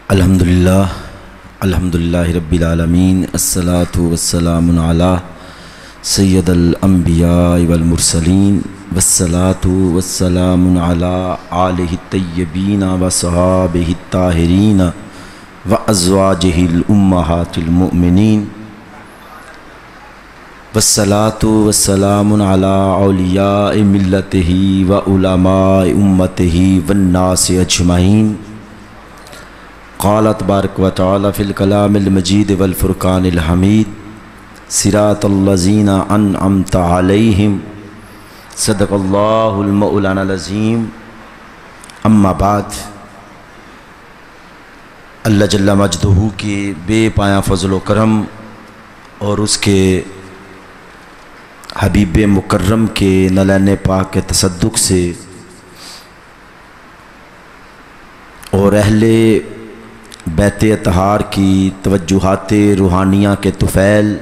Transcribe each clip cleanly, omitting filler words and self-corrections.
الحمدللہ رب العالمین، الصلاۃ والسلام علی سید الانبیاء والمرسلین، والصلاۃ والسلام علی آلہ الطیبین وصحابہ الطاہرین وازواجہ الامہات المؤمنین، والصلاۃ والسلام علی اولیاء ملتہ وعلماء امتہ والناس اجمعین۔ قال تبارک و تعالی فی الکلام المجید والفرقان الحمید، صراط الذین انعمت علیہم، صدق اللہ المولانا العظیم۔ اما بعد، اللہ جل مجدہ کی بے پایہ فضل و کرم اور اس کے حبیب مکرم کے نلین پاک کے تصدق سے اور اہل بیت اطہار کی توجہات روحانیہ کے طفیل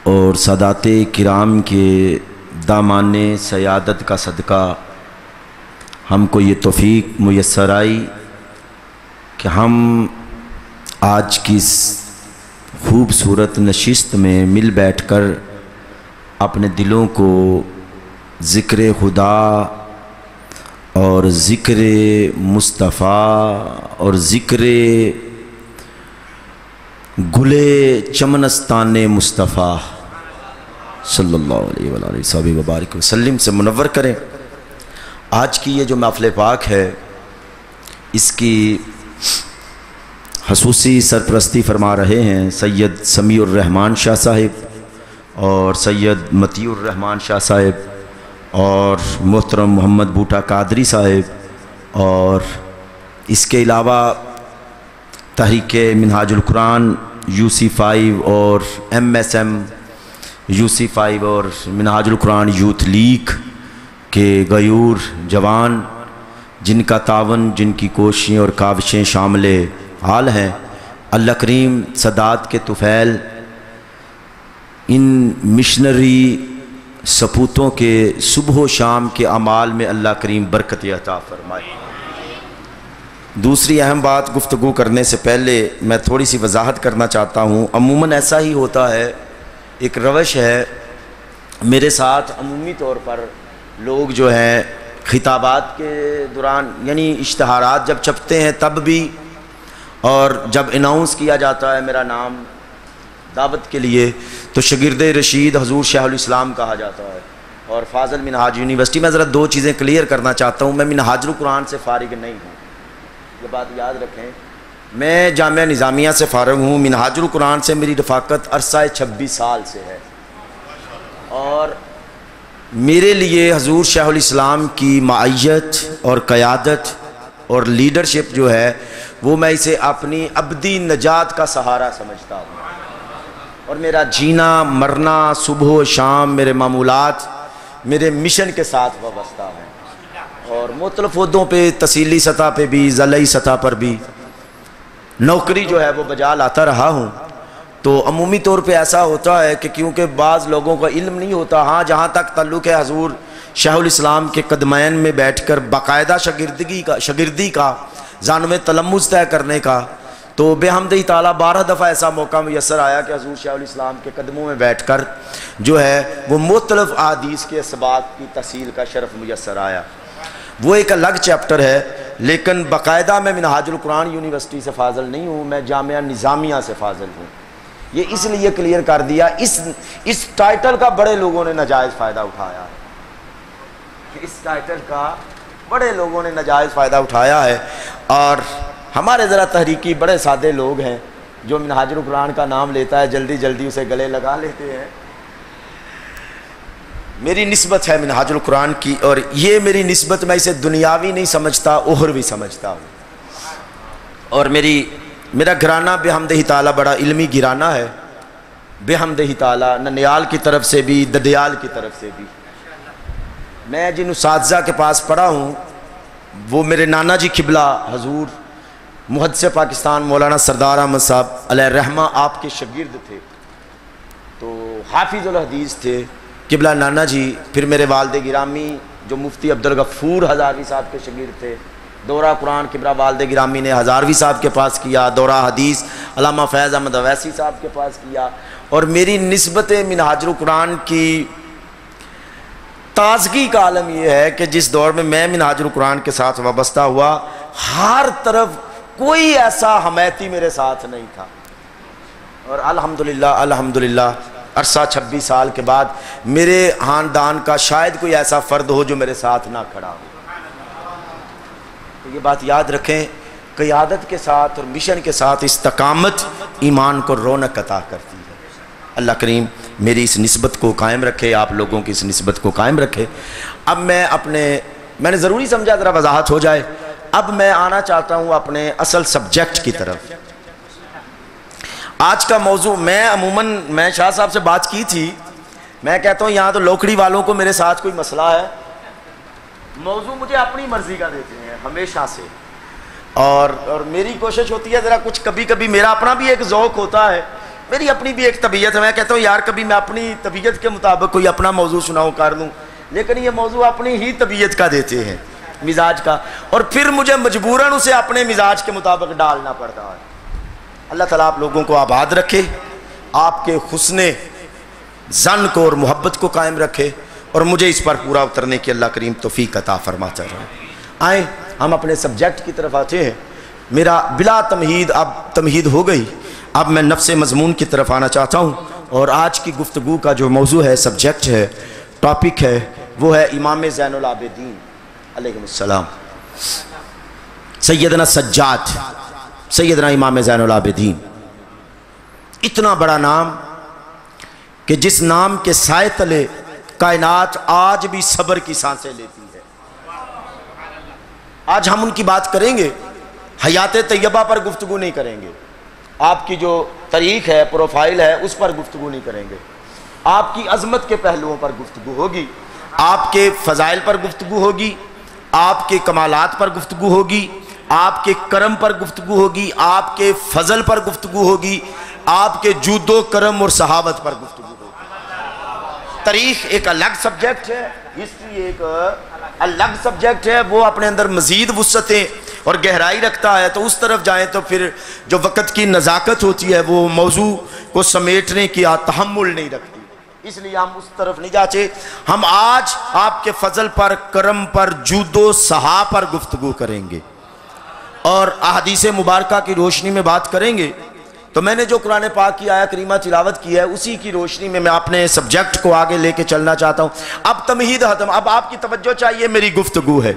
اور سادات کرام کے دامان سیادت کا صدقہ ہم کو یہ توفیق میسر آئی کہ ہم آج کی اس خوبصورت نشست میں مل بیٹھ کر اپنے دلوں کو ذکر خدا اور ذکر مصطفیٰ اور ذکر گلے چمنستان مصطفیٰ صلی اللہ علیہ وآلہ وبارک وسلم سے منور کریں۔ آج کی یہ جو محفل پاک ہے، اس کی خصوصی سرپرستی فرما رہے ہیں سید سمیع الرحمن شاہ صاحب اور سید مطیع الرحمن شاہ صاحب اور محترم محمد بوٹا قادری صاحب، اور اس کے علاوہ تحریک منہاج القرآن UC5 اور MSM UC5 اور منہاج القرآن یوتھ لیگ کے غیور جوان، جن کا تعاون، جن کی کوششیں اور کاوشیں شامل حال ہیں۔ اللہ کریم سادات کے طفیل ان مشنری سپوتوں کے صبح و شام کے اعمال میں اللہ کریم برکت عطا فرمائے۔ دوسری اہم بات گفتگو کرنے سے پہلے میں تھوڑی سی وضاحت کرنا چاہتا ہوں۔ عموماً ایسا ہی ہوتا ہے، ایک روش ہے میرے ساتھ عمومی طور پر لوگ جو ہیں خطابات کے دوران، یعنی اشتہارات جب چھپتے ہیں تب بھی، اور جب اناؤنس کیا جاتا ہے میرا نام دعوت کے لیے تو شاگرد رشید حضور شیخ الاسلام کہا جاتا ہے، اور فاضل منہاج یونیورسٹی۔ میں ذرا دو چیزیں کلیئر کرنا چاہتا ہوں، میں منہاج القرآن سے فارغ نہیں ہوں، یہ بات یاد رکھیں۔ میں جامعہ نظامیہ سے فارغ ہوں، منہاج القرآن سے میری رفاقت عرصہ 26 سال سے ہے، اور میرے لیے حضور شیخ الاسلام کی معیت اور قیادت اور لیڈرشپ جو ہے وہ میں اسے اپنی ابدی نجات کا سہارا سمجھتا ہوں، اور میرا جینا مرنا صبح و شام میرے معمولات میرے مشن کے ساتھ وابستہ ہیں، اور مختلف عہدوں پہ تحصیلی سطح پہ بھی ضلعی سطح پر بھی نوکری جو ہے وہ بجا لاتا رہا ہوں۔ تو عمومی طور پہ ایسا ہوتا ہے کہ کیونکہ بعض لوگوں کا علم نہیں ہوتا، ہاں جہاں تک تعلق ہے حضور شیخ الاسلام کے قدمین میں بیٹھ کر باقاعدہ شاگردی کا ذانو تلمذ طے کرنے کا، تو بے حمدِ تعالیٰ 12 دفعہ ایسا موقع میسر آیا کہ حضور شیخ الاسلام کے قدموں میں بیٹھ کر جو ہے وہ مختلف احادیث کے اسباق کی تحصیل کا شرف میسر آیا۔ وہ ایک الگ چیپٹر ہے، لیکن باقاعدہ میں منہاج القرآن یونیورسٹی سے فاضل نہیں ہوں، میں جامعہ نظامیہ سے فاضل ہوں۔ یہ اس لیے کلیئر کر دیا، اس ٹائٹل کا بڑے لوگوں نے ناجائز فائدہ اٹھایا ہے، اس ٹائٹل کا بڑے لوگوں نے ناجائز فائدہ اٹھایا ہے، اور ہمارے ذرا تحریکی بڑے سادے لوگ ہیں جو منہاج القرآن کا نام لیتا ہے جلدی جلدی اسے گلے لگا لیتے ہیں۔ میری نسبت ہے منہاج القرآن کی، اور یہ میری نسبت میں اسے دنیاوی نہیں سمجھتا، اخروی سمجھتا ہوں، اور میرا گھرانہ بے حمدہ تعالیٰ بڑا علمی گھرانہ ہے، بے حمدہ تعالیٰ ننیال کی طرف سے بھی ددیال کی طرف سے بھی۔ میں جن اساتذہ کے پاس پڑھا ہوں وہ میرے نانا جی قبلہ حضور محدث پاکستان مولانا سردار احمد صاحب علیہ الرحمہ آپ کے شاگرد تھے، تو حافظ الحدیث تھے قبلہ نانا جی۔ پھر میرے والد گرامی جو مفتی عبدالغفور ہزاروی صاحب کے شاگرد تھے، دورہ قرآن کبرا والد گرامی نے ہزاروی صاحب کے پاس کیا، دورہ حدیث علامہ فیض احمد اویسی صاحب کے پاس کیا، اور میری نسبت منہاج القرآن کی تازگی کا عالم یہ ہے کہ جس دور میں میں منہاج القرآن کے ساتھ وابستہ ہوا، ہر طرف کوئی ایسا حمیتی میرے ساتھ نہیں تھا، اور الحمدللہ عرصہ 26 سال کے بعد میرے خاندان کا شاید کوئی ایسا فرد ہو جو میرے ساتھ نہ کھڑا ہو۔ یہ بات یاد رکھیں، قیادت کے ساتھ اور مشن کے ساتھ استقامت ایمان کو رونق عطا کرتی ہے۔ اللہ کریم میری اس نسبت کو قائم رکھے، آپ لوگوں کی اس نسبت کو قائم رکھے۔ اب میں نے ضروری سمجھا ذرا وضاحت ہو جائے، اب میں آنا چاہتا ہوں اپنے اصل سبجیکٹ کی طرف۔ آج کا موضوع میں شاہ صاحب سے بات کی تھی، میں کہتا ہوں یہاں تو لوکڑی والوں کو میرے ساتھ کوئی مسئلہ ہے، موضوع مجھے اپنی مرضی کا دیتے ہیں ہمیشہ سے، اور میری کوشش ہوتی ہے ذرا کچھ کبھی کبھی میرا اپنا بھی ایک ذوق ہوتا ہے، میری اپنی بھی ایک طبیعت ہے، میں کہتا ہوں یار کبھی میں اپنی طبیعت کے مطابق کوئی اپنا موضوع سناؤں کر دوں، لیکن یہ موضوع اپنی ہی طبیعت کا دیتے ہیں، مزاج کا، اور پھر مجھے مجبوراً اسے اپنے مزاج کے مطابق ڈالنا پڑتا ہے۔ اللہ تعالیٰ آپ لوگوں کو آباد رکھے، آپ کے حسن ظن کو اور محبت کو قائم رکھے، اور مجھے اس پر پورا اترنے کی اللہ کریم توفیق عطا فرماتا رہے۔ آئیں ہم اپنے سبجیکٹ کی طرف آتے ہیں۔ میرا بلا تمہید اب تمہید ہو گئی، اب میں نفس مضمون کی طرف آنا چاہتا ہوں، اور آج کی گفتگو کا جو موضوع ہے، سبجیکٹ ہے، ٹاپک ہے، وہ ہے امام زین العابدین علیہ السلام، سیدنا سجاد، سیدنا امام زین العابدین۔ اتنا بڑا نام کہ جس نام کے سائے تلے کائنات آج بھی صبر کی سانسیں لیتی ہے۔ آج ہم ان کی بات کریں گے، حیات طیبہ پر گفتگو نہیں کریں گے، آپ کی جو تاریخ ہے، پروفائل ہے، اس پر گفتگو نہیں کریں گے، آپ کی عظمت کے پہلوؤں پر گفتگو ہوگی، آپ کے فضائل پر گفتگو ہوگی، آپ کے کمالات پر گفتگو ہوگی، آپ کے کرم پر گفتگو ہوگی، آپ کے فضل پر گفتگو ہوگی، آپ کے جود و کرم اور صحابت پر گفتگو ہوگی۔ تاریخ ایک الگ سبجیکٹ ہے، ہسٹری ایک الگ سبجیکٹ ہے، وہ اپنے اندر مزید وسعتیں اور گہرائی رکھتا ہے، تو اس طرف جائیں تو پھر جو وقت کی نزاکت ہوتی ہے وہ موضوع کو سمیٹنے کی تحمل نہیں رکھتی، اس لیے ہم اس طرف نہیں جاتے۔ ہم آج آپ کے فضل پر، کرم پر، جود و سہا پر گفتگو کریں گے، اور احادیث مبارکہ کی روشنی میں بات کریں گے۔ تو میں نے جو قرآن پاک کی آیہ کریمہ تلاوت کی ہے، اسی کی روشنی میں اپنے سبجیکٹ کو آگے لے کے چلنا چاہتا ہوں۔ اب تمہید ختم، اب آپ کی توجہ چاہیے، میری گفتگو ہے،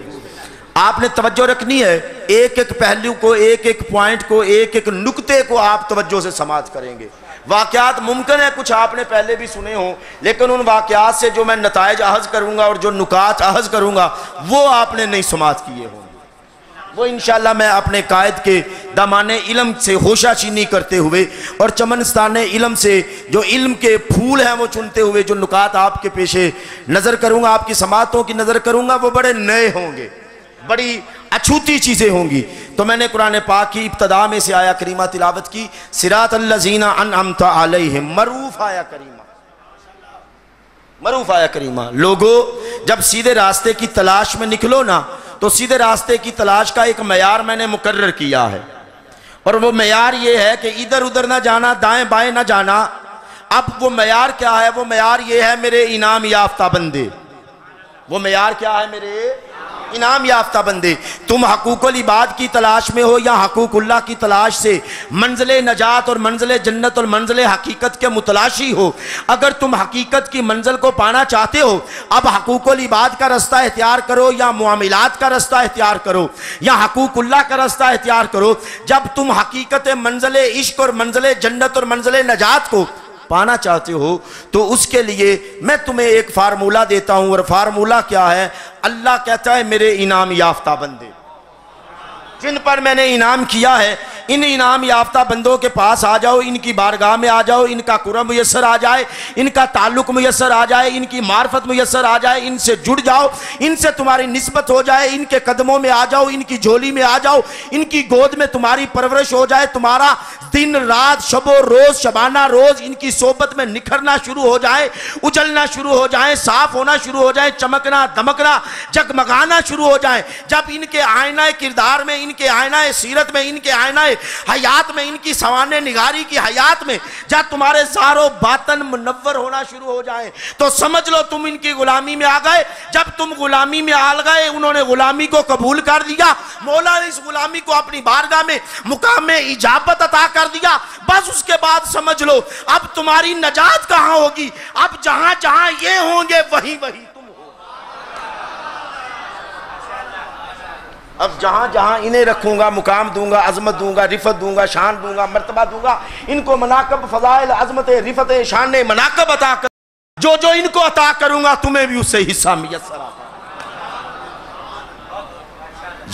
آپ نے توجہ رکھنی ہے، ایک ایک پہلو کو، ایک ایک پوائنٹ کو، ایک ایک نکتے کو آپ توجہ سے سماعت کریں گے۔ واقعات ممکن ہے کچھ آپ نے پہلے بھی سنے ہوں، لیکن ان واقعات سے جو میں نتائج اخذ کروں گا اور جو نکات اخذ کروں گا وہ آپ نے نہیں سماعت کیے ہوں، وہ انشاءاللہ میں اپنے قائد کے دامان علم سے ہوشہ چینی کرتے ہوئے اور چمنستان علم سے جو علم کے پھول ہیں وہ چنتے ہوئے جو نکات آپ کے پیش نظر کروں گا، آپ کی سماعتوں کی نظر کروں گا، وہ بڑے نئے ہوں گے، بڑی اچھوتی چیزیں ہوں گی۔ تو میں نے قرآن پاک کی ابتدا میں سے آیہ کریمہ تلاوت کی، صراط الذین انعمت علیہم، معروف آیہ کریمہ، معروف آیہ کریمہ۔ لوگو جب سیدھے راستے کی تلاش میں نکلو نا، تو سیدھے راستے کی تلاش کا ایک معیار میں نے مقرر کیا ہے، اور وہ معیار یہ ہے کہ ادھر ادھر نہ جانا، دائیں بائیں نہ جانا۔ اب وہ معیار کیا ہے؟ وہ معیار یہ ہے میرے انعام یافتہ بندے، وہ معیار کیا ہے میرے انعام یافتہ بندے؟ تم حقوق العباد کی تلاش میں ہو یا حقوق اللہ کی تلاش سے منزل نجات اور منزل جنت اور منزل حقیقت کے متلاشی ہو، اگر تم حقیقت کی منزل کو پانا چاہتے ہو، اب حقوق العباد کا رستہ اختیار کرو یا معاملات کا رستہ اختیار کرو یا حقوق اللہ کا رستہ اختیار کرو۔ جب تم حقیقت منزل عشق اور منزل جنت اور منزل نجات کو پانا چاہتے ہو تو اس کے لیے میں تمہیں ایک فارمولہ دیتا ہوں، اور فارمولہ کیا ہے؟ اللہ کہتا ہے میرے انعام یافتہ بندے، جن پر میں نے انعام کیا ہے، ان انعام یافتہ بندوں کے پاس آ جاؤ، ان کی بارگاہ میں آ جاؤ، ان کا قرب میسر آ جائے، ان کا تعلق میسر آ جائے، ان کی معرفت میسر آ جائے، ان سے جڑ جاؤ، ان سے تمہاری نسبت ہو جائے، ان کے قدموں میں آ جاؤ، ان کی جھولی میں آ جاؤ، ان کی گود میں تمہاری پرورش ہو جائے، تمہارا دن رات شب و روز شبانہ روز ان کی صحبت میں نکھرنا شروع ہو جائے، اجلنا شروع ہو جائے، صاف ہونا شروع ہو جائے، چمکنا دمکنا جگمگانا شروع ہو جائے، جب ان کے آئینہ کردار میں، ان کے آئینہ سیرت میں، ان کے آئینہ حیات میں، ان کی سوانح نگاری کی حیات میں جب تمہارے ظاہر و باطن منور ہونا شروع ہو جائے تو سمجھ لو تم ان کی غلامی میں آ گئے۔ جب تم غلامی میں آ گئے، انہوں نے غلامی کو قبول کر دیا، مولا نے اس غلامی کو اپنی بارگاہ میں مقام میں اجابت عطا کر دیا، بس اس کے بعد سمجھ لو اب تمہاری نجات کہاں ہوگی؟ اب جہاں جہاں یہ ہوں گے وہیں وہیں تم ہو۔ اب جہاں جہاں انہیں رکھوں گا، مقام دوں گا، عظمت دوں گا، رفت دوں گا، شان دوں گا، مرتبہ دوں گا، ان کو مناقب، فضائل، عظمت، رفت، شان، مناقب عطا کر، جو جو ان کو عطا کروں گا تمہیں بھی اس سے حصہ میسر آتا۔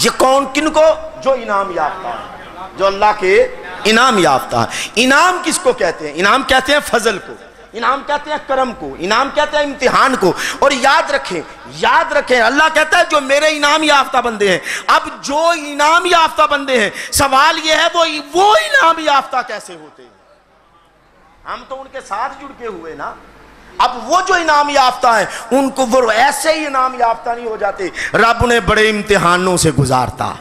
یہ کون کن کو؟ جو انعام یافتہ ہے، جو اللہ کے انعام یافتہ ہے۔ انعام کس کو کہتے ہیں؟ انعام کہتے ہیں فضل کو، انعام کہتے ہیں کرم کو، انعام کہتے ہیں امتحان کو۔ اور یاد رکھیں اللہ کہتا ہے جو میرے انعام یافتہ بندے ہیں۔ اب جو انعام یافتہ بندے ہیں، سوال یہ ہے وہ انعام یافتہ کیسے ہوتے ہیں؟ ہم تو ان کے ساتھ جڑ کے ہوئے نا۔ اب وہ جو انعام یافتہ ہیں ان کو وہ ایسے ہی انعام یافتہ نہیں ہو جاتے، رب نے بڑے امتحانوں سے گزارتا،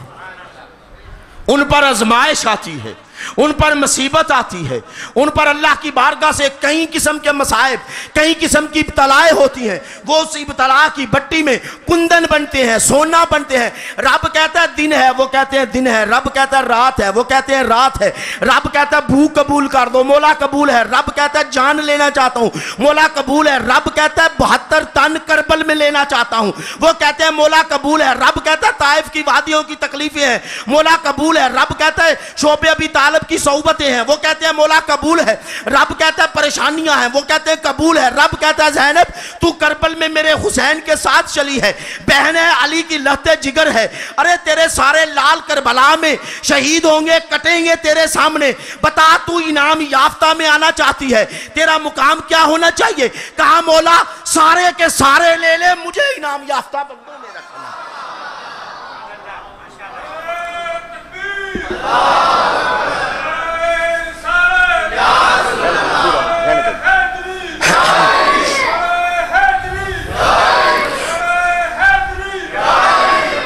ان پر آزمائش آتی ہے، ان پر مصیبت آتی ہے، ان پر اللہ کی بارگاہ سے کئی قسم کے مصائب، کئی قسم کی ابتلائیں ہوتی ہیں، وہ اس ابتلا کی بٹی میں کندن بنتے ہیں، سونا بنتے ہیں۔ رب کہتا ہے دن ہے، وہ کہتے ہیں دن ہے، رب کہتا ہے رات ہے، وہ کہتے ہیں رات ہے، رب کہتا ہے بھوک قبول کر دو، مولا قبول ہے، رب کہتا ہے جان لینا چاہتا ہوں، مولا قبول ہے، رب کہتا ہے 72 تن کربل میں لینا چاہتا ہوں، وہ کہتے ہیں مولا قبول ہے، رب کہتا ہے طائف کی وادیوں کی تکلیفیں ہیں، مولا قبول ہے، رب کہتا ہے شعبہ ابی طالب کی صحبتیں ہیں، وہ کہتے ہیں مولا قبول ہے، رب کہتا ہے پریشانیاں ہیں، وہ کہتے ہیں قبول ہے، رب کہتا ہے زینب تو کربل میں میرے حسین کے ساتھ چلی ہے، بہن ہے علی کی لہتے جگر ہے، ارے تیرے سارے لال کربلا میں شہید ہوں گے، کٹیں گے تیرے سامنے، بتا تو انعام یافتہ میں آنا چاہتی ہے، تیرا مقام کیا ہونا چاہیے؟ کہا مولا سارے کے سارے لے لے، مجھے انعام یافتہ بندوں میں رکھنا۔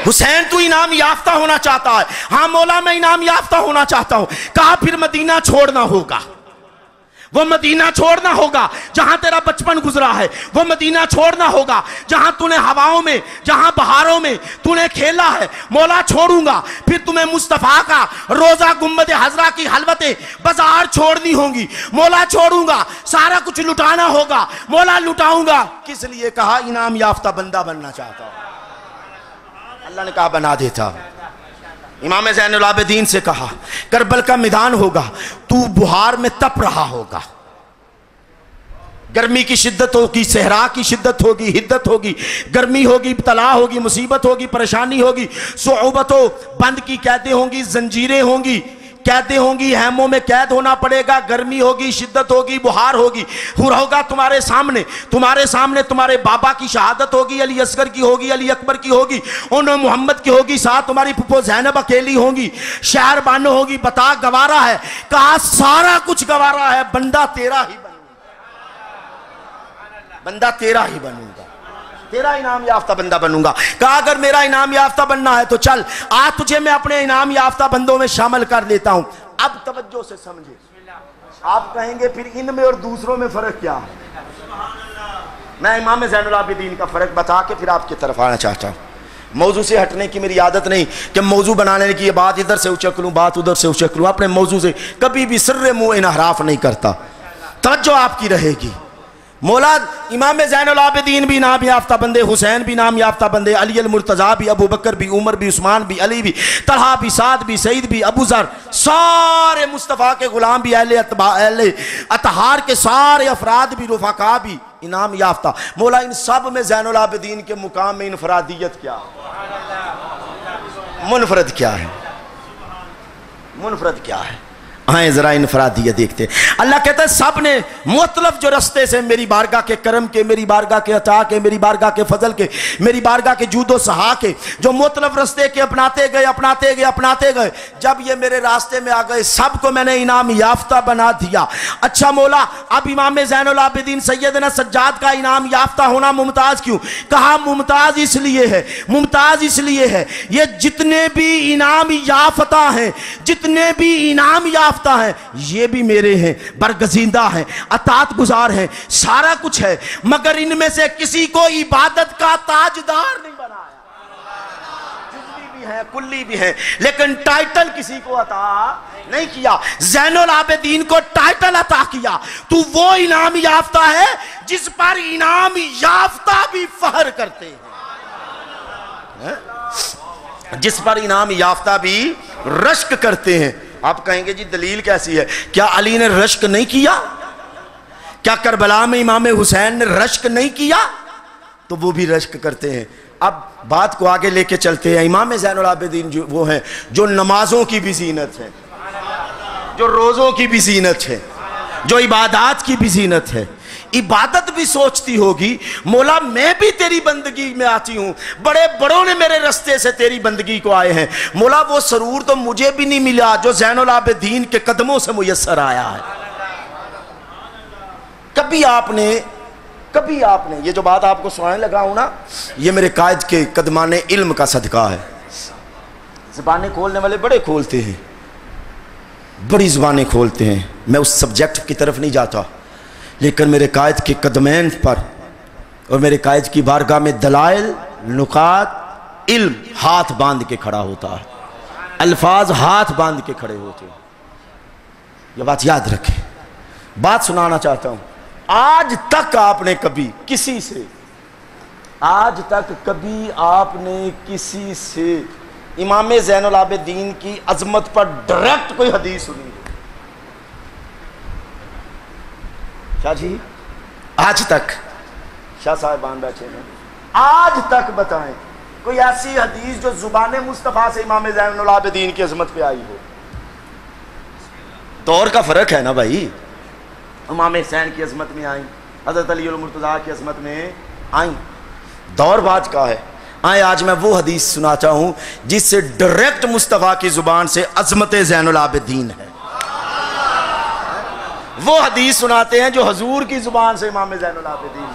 حسین تو انعام یافتہ ہونا چاہتا ہے؟ ہاں مولا میں انعام یافتہ ہونا چاہتا ہوں۔ کہا پھر مدینہ چھوڑنا ہوگا، وہ مدینہ چھوڑنا ہوگا جہاں تیرا بچپن گزرا ہے، وہ مدینہ چھوڑنا ہوگا جہاں تو نے ہواؤں میں، جہاں بہاروں میں تو نے کھیلا ہے، مولا چھوڑوں گا۔ پھر تمہیں مصطفیٰ کا روزہ گنبد حضرہ کی حلوتیں بازار چھوڑنی ہوں گی، مولا چھوڑوں گا، سارا کچھ لٹانا ہوگا، مولا لٹاؤں گا۔ کس لیے؟ کہا انعام یافتہ بندہ بننا چاہتا ہوں۔ اللہ نے کہا بنا دیتا۔ امام زین العابدین سے کہا کربل کا میدان ہوگا، تو بہار میں تپ رہا ہوگا، گرمی کی شدت ہوگی، صحرا کی شدت ہوگی، حدت ہوگی، گرمی ہوگی، ابتلا ہوگی، مصیبت ہوگی، پریشانی ہوگی، صعوبت ہو، بند کی قیدیں ہوں گی، زنجیریں ہوں گی، قیدیں ہوں گی، ہیموں میں قید ہونا پڑے گا، گرمی ہوگی، شدت ہوگی، بہار ہوگی، ہوگا تمہارے سامنے تمہارے بابا کی شہادت ہوگی، علی اصغر کی ہوگی، علی اکبر کی ہوگی، انہوں محمد کی ہوگی، ساتھ تمہاری پھپھو زینب اکیلی ہوگی، شہر بانو ہوگی، بتا گوارا ہے؟ کہا سارا کچھ گوارا ہے، بندہ تیرا ہی بنوں گا، تیرا انعام یافتہ بندہ بنوں گا۔ کہا اگر میرا انعام یافتہ بننا ہے تو چل آج تجھے میں اپنے انعام یافتہ بندوں میں شامل کر لیتا ہوں۔ اب توجہ سے سمجھے، آپ کہیں گے پھر ان میں اور دوسروں میں فرق کیا ہے؟ میں امام زین العابدین کا فرق بتا کے پھر آپ کی طرف آنا چاہتا ہوں۔ موضوع سے ہٹنے کی میری عادت نہیں کہ موضوع بنانے کی یہ بات ادھر سے اچک لوں، بات ادھر سے اچک لوں، اپنے موضوع سے کبھی بھی سر منہ انحراف نہیں کرتا۔ توجہ آپ کی رہے گی۔ مولا امام زین العابدین بھی نام یافتہ بندے، حسین بھی نام یافتہ بندے، علی المرتضیٰ بھی، ابو بکر بھی، عمر بھی، عثمان بھی، علی بھی، طلحہ بھی، سعد بھی، سعید بھی، ابو ذر، سارے مصطفیٰ کے غلام بھی، اہل اطہار کے سارے افراد بھی، رفقا بھی انعام یافتہ۔ مولا ان سب میں زین العابدین کے مقام میں انفرادیت کیا ہے؟ منفرد کیا ہے؟ منفرد کیا ہے؟ آئیں ذرا انفرادیت دیکھتے ہیں۔ اللہ کہتا ہے سب نے مختلف جو رستے سے میری بارگاہ کے کرم کے، میری بارگاہ کے عطا کے، میری بارگاہ کے فضل کے، میری بارگاہ کے جود و سہا کے، جو مختلف رستے کے اپناتے گئے، جب یہ میرے راستے میں آ گئے سب کو میں نے انعام یافتہ بنا دیا۔ اچھا مولا، اب امام زین العابدین سیدنا سجاد کا انعام یافتہ ہونا ممتاز کیوں؟ کہا ممتاز اس لیے ہے یہ جتنے بھی انعام یافتہ ہیں، جتنے بھی انعام یافتہ ہیں، یہ بھی میرے ہیں، برگزیدہ ہیں، اطاعت گزار ہیں، سارا کچھ ہے، مگر ان میں سے کسی کو عبادت کا تاجدار نہیں بنایا۔ جزوی بھی ہیں، کلی بھی ہیں، لیکن ٹائٹل کسی کو عطا نہیں کیا۔ زین العابدین کو ٹائٹل عطا کیا۔ تو وہ انعام یافتہ ہے جس پر انعام یافتہ بھی فخر کرتے ہیں، جس پر انعام یافتہ بھی رشک کرتے ہیں۔ آپ کہیں گے جی دلیل کیسی ہے؟ کیا علی نے رشک نہیں کیا؟ کیا کربلا میں امام حسین نے رشک نہیں کیا؟ تو وہ بھی رشک کرتے ہیں۔ اب بات کو آگے لے کے چلتے ہیں۔ امام زین العابدین جو وہ ہیں جو نمازوں کی بھی زینت ہے، جو روزوں کی بھی زینت ہے، جو عبادات کی بھی زینت ہے۔ عبادت بھی سوچتی ہوگی مولا میں بھی تیری بندگی میں آتی ہوں، بڑے بڑوں نے میرے رستے سے تیری بندگی کو آئے ہیں، مولا وہ سرور تو مجھے بھی نہیں ملا جو زین العابدین کے قدموں سے میسر آیا ہے۔ کبھی آپ نے یہ جو بات آپ کو سنانے لگا ہوں نا، یہ میرے قائد کے قدمان علم کا صدقہ ہے۔ زبانیں کھولنے والے بڑے کھولتے ہیں، بڑی زبانیں کھولتے ہیں، میں اس سبجیکٹ کی طرف نہیں جاتا، لیکن میرے قائد کے قدمین پر اور میرے قائد کی بارگاہ میں دلائل، نکات، علم ہاتھ باندھ کے کھڑا ہوتا ہے، الفاظ ہاتھ باندھ کے کھڑے ہوتے ہیں۔ یہ بات یاد رکھیں۔ بات سنانا چاہتا ہوں، آج تک آپ نے کبھی کسی سے امام زین العابدین کی عظمت پر ڈائریکٹ کوئی حدیث سنی؟ شاہ جی آج تک، شاہ صاحبان بیٹھے ہیں، آج تک بتائیں کوئی ایسی حدیث جو زبان مصطفیٰ سے امام زین العابدین کی عظمت پہ آئی ہو؟ دور کا فرق ہے نا بھائی، امام حسین کی عظمت میں آئیں، حضرت علی المرتضیٰ کی عظمت میں آئیں، دور بات کا ہے۔ آج میں وہ حدیث سناتا ہوں جس سے ڈائریکٹ مصطفیٰ کی زبان سے عظمت زین العابدین ہے۔ وہ حدیث سناتے ہیں جو حضور کی زبان سے امام زین العابدین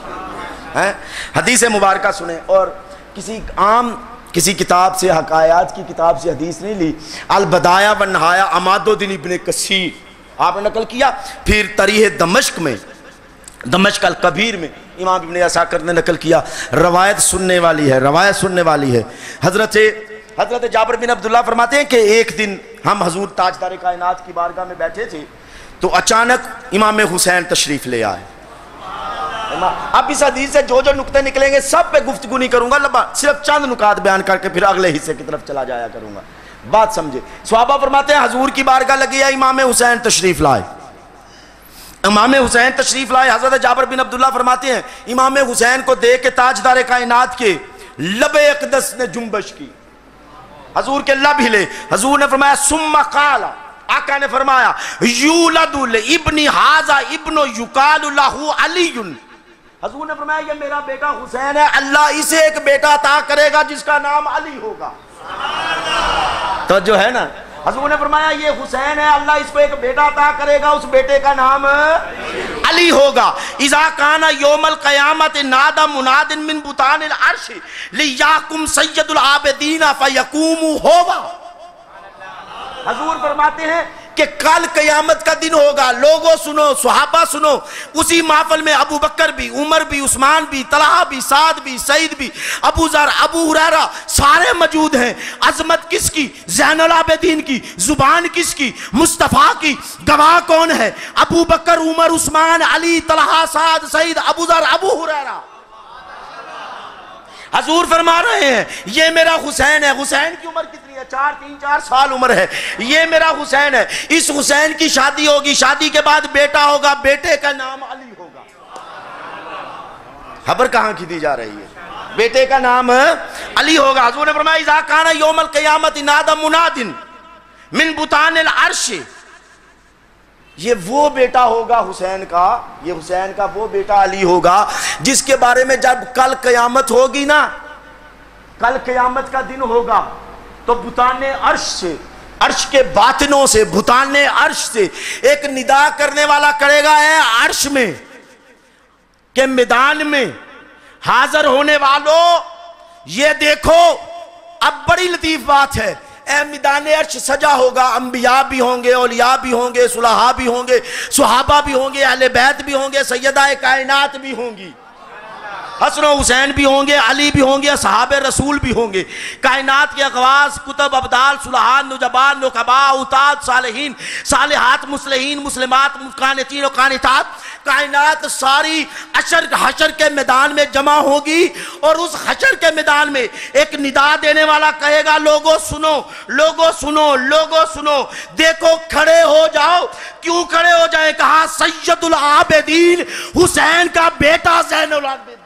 ہے۔ حدیث مبارکہ سنیں، اور کسی کتاب سے، حکایات کی کتاب سے حدیث نہیں لی۔ البدایہ والنہایہ عماد الدین ابن کثیر آپ نے نقل کیا، پھر تاریخ دمشق میں، دمشق الکبیر میں امام ابن عساکر نے نقل کیا۔ روایت سننے والی ہے۔ حضرت جابر بن عبداللہ فرماتے ہیں کہ ایک دن ہم حضور تاجدار کائنات کی بارگاہ میں بیٹھے تھے تو اچانک امام حسین تشریف لے آئے۔ اب اس حدیث سے جو نقطے نکلیں گے سب پہ گفتگو نہیں کروں گا، صرف چند نکات بیان کر کے پھر اگلے حصے کی طرف چلا جایا کروں گا، بات سمجھے۔ صحابہ فرماتے ہیں حضور کی بارگاہ لگی ہے، امام حسین تشریف لائے۔ حضرت جابر بن عبداللہ فرماتے ہیں امام حسین کو دیکھ کے تاجدار کائنات کے لب اقدس نے جنبش کی، حضور کے لب ہلے۔ حضور نے فرمایا ثم قال، آقا نے فرمایا یولد لابن ھذا ابن یقال لہ علی، حضور نے فرمایا یہ میرا بیٹا حسین ہے، اللہ اسے ایک بیٹا عطا کرے گا جس کا نام علی ہوگا۔ تو جو ہے نا، حضور نے فرمایا یہ حسین ہے، اللہ اس کو ایک بیٹا عطا کرے گا، اس بیٹے کا نام علی ہوگا۔ اذا کان یوم القیامت نادى مناد من بطان العرش لیحکم سید العابدین فیقوم ہوا۔ حضور فرماتے ہیں کہ کل قیامت کا دن ہوگا، لوگوں سنو، صحابہ سنو، اسی محفل میں ابو بکر بھی، عمر بھی، عثمان بھی، طلحہ بھی، سعد بھی، سعید بھی، ابو ذر، ابو ہریرہ سارے موجود ہیں۔ عظمت کس کی؟ زین العابدین کی۔ زبان کس کی؟ مصطفیٰ کی۔ گواہ کون ہے؟ ابو بکر، عمر، عثمان، علی، طلحہ، سعد، سعید، ابو ذر، ابو ہریرہ۔ حضور فرما رہے ہیں یہ میرا حسین ہے۔ حسین کی عمر کتنی ہے؟ 4 سال عمر ہے۔ یہ میرا حسین ہے، اس حسین کی شادی ہوگی، شادی کے بعد بیٹا ہوگا، بیٹے کا نام علی ہوگا۔ خبر کہاں کی دی جا رہی ہے؟ بیٹے کا نام علی ہوگا۔ حضور نے فرمایا اذا کان یوم القیامت نادى مناد من بطان العرش، یہ وہ بیٹا ہوگا حسین کا، یہ حسین کا وہ بیٹا علی ہوگا جس کے بارے میں جب کل قیامت ہوگی نا، کل قیامت کا دن ہوگا تو بطان عرش سے، عرش کے باطنوں سے، بطان عرش سے ایک ندا کرنے والا کرے گا ہے عرش میں کہ میدان میں حاضر ہونے والوں یہ دیکھو، اب بڑی لطیف بات ہے، اے میدان عرش سجا ہوگا، انبیاء بھی ہوں گے، اولیاء بھی ہوں گے، صلحاء بھی ہوں گے، صحابہ بھی ہوں گے، اہل بیت بھی ہوں گے، سیدہ کائنات بھی ہوں گی، حسن و حسین بھی ہوں گے، علی بھی ہوں گے، اصحاب رسول بھی ہوں گے، کائنات کے اغواص، کتب، ابدال، صلحاء، نجبان، نقباء، اوتاد، صالحین، صالحات، مصلحین، مسلمات، قانتین و قانتات، کائنات ساری حشر کے میدان میں جمع ہوگی، اور اس حشر کے میدان میں ایک ندا دینے والا کہے گا لوگوں سنو، لوگوں سنو، لوگوں سنو، دیکھو کھڑے ہو جاؤ۔ کیوں کھڑے ہو جائیں؟ کہا سید العابدین حسین کا بیٹا زین العابدین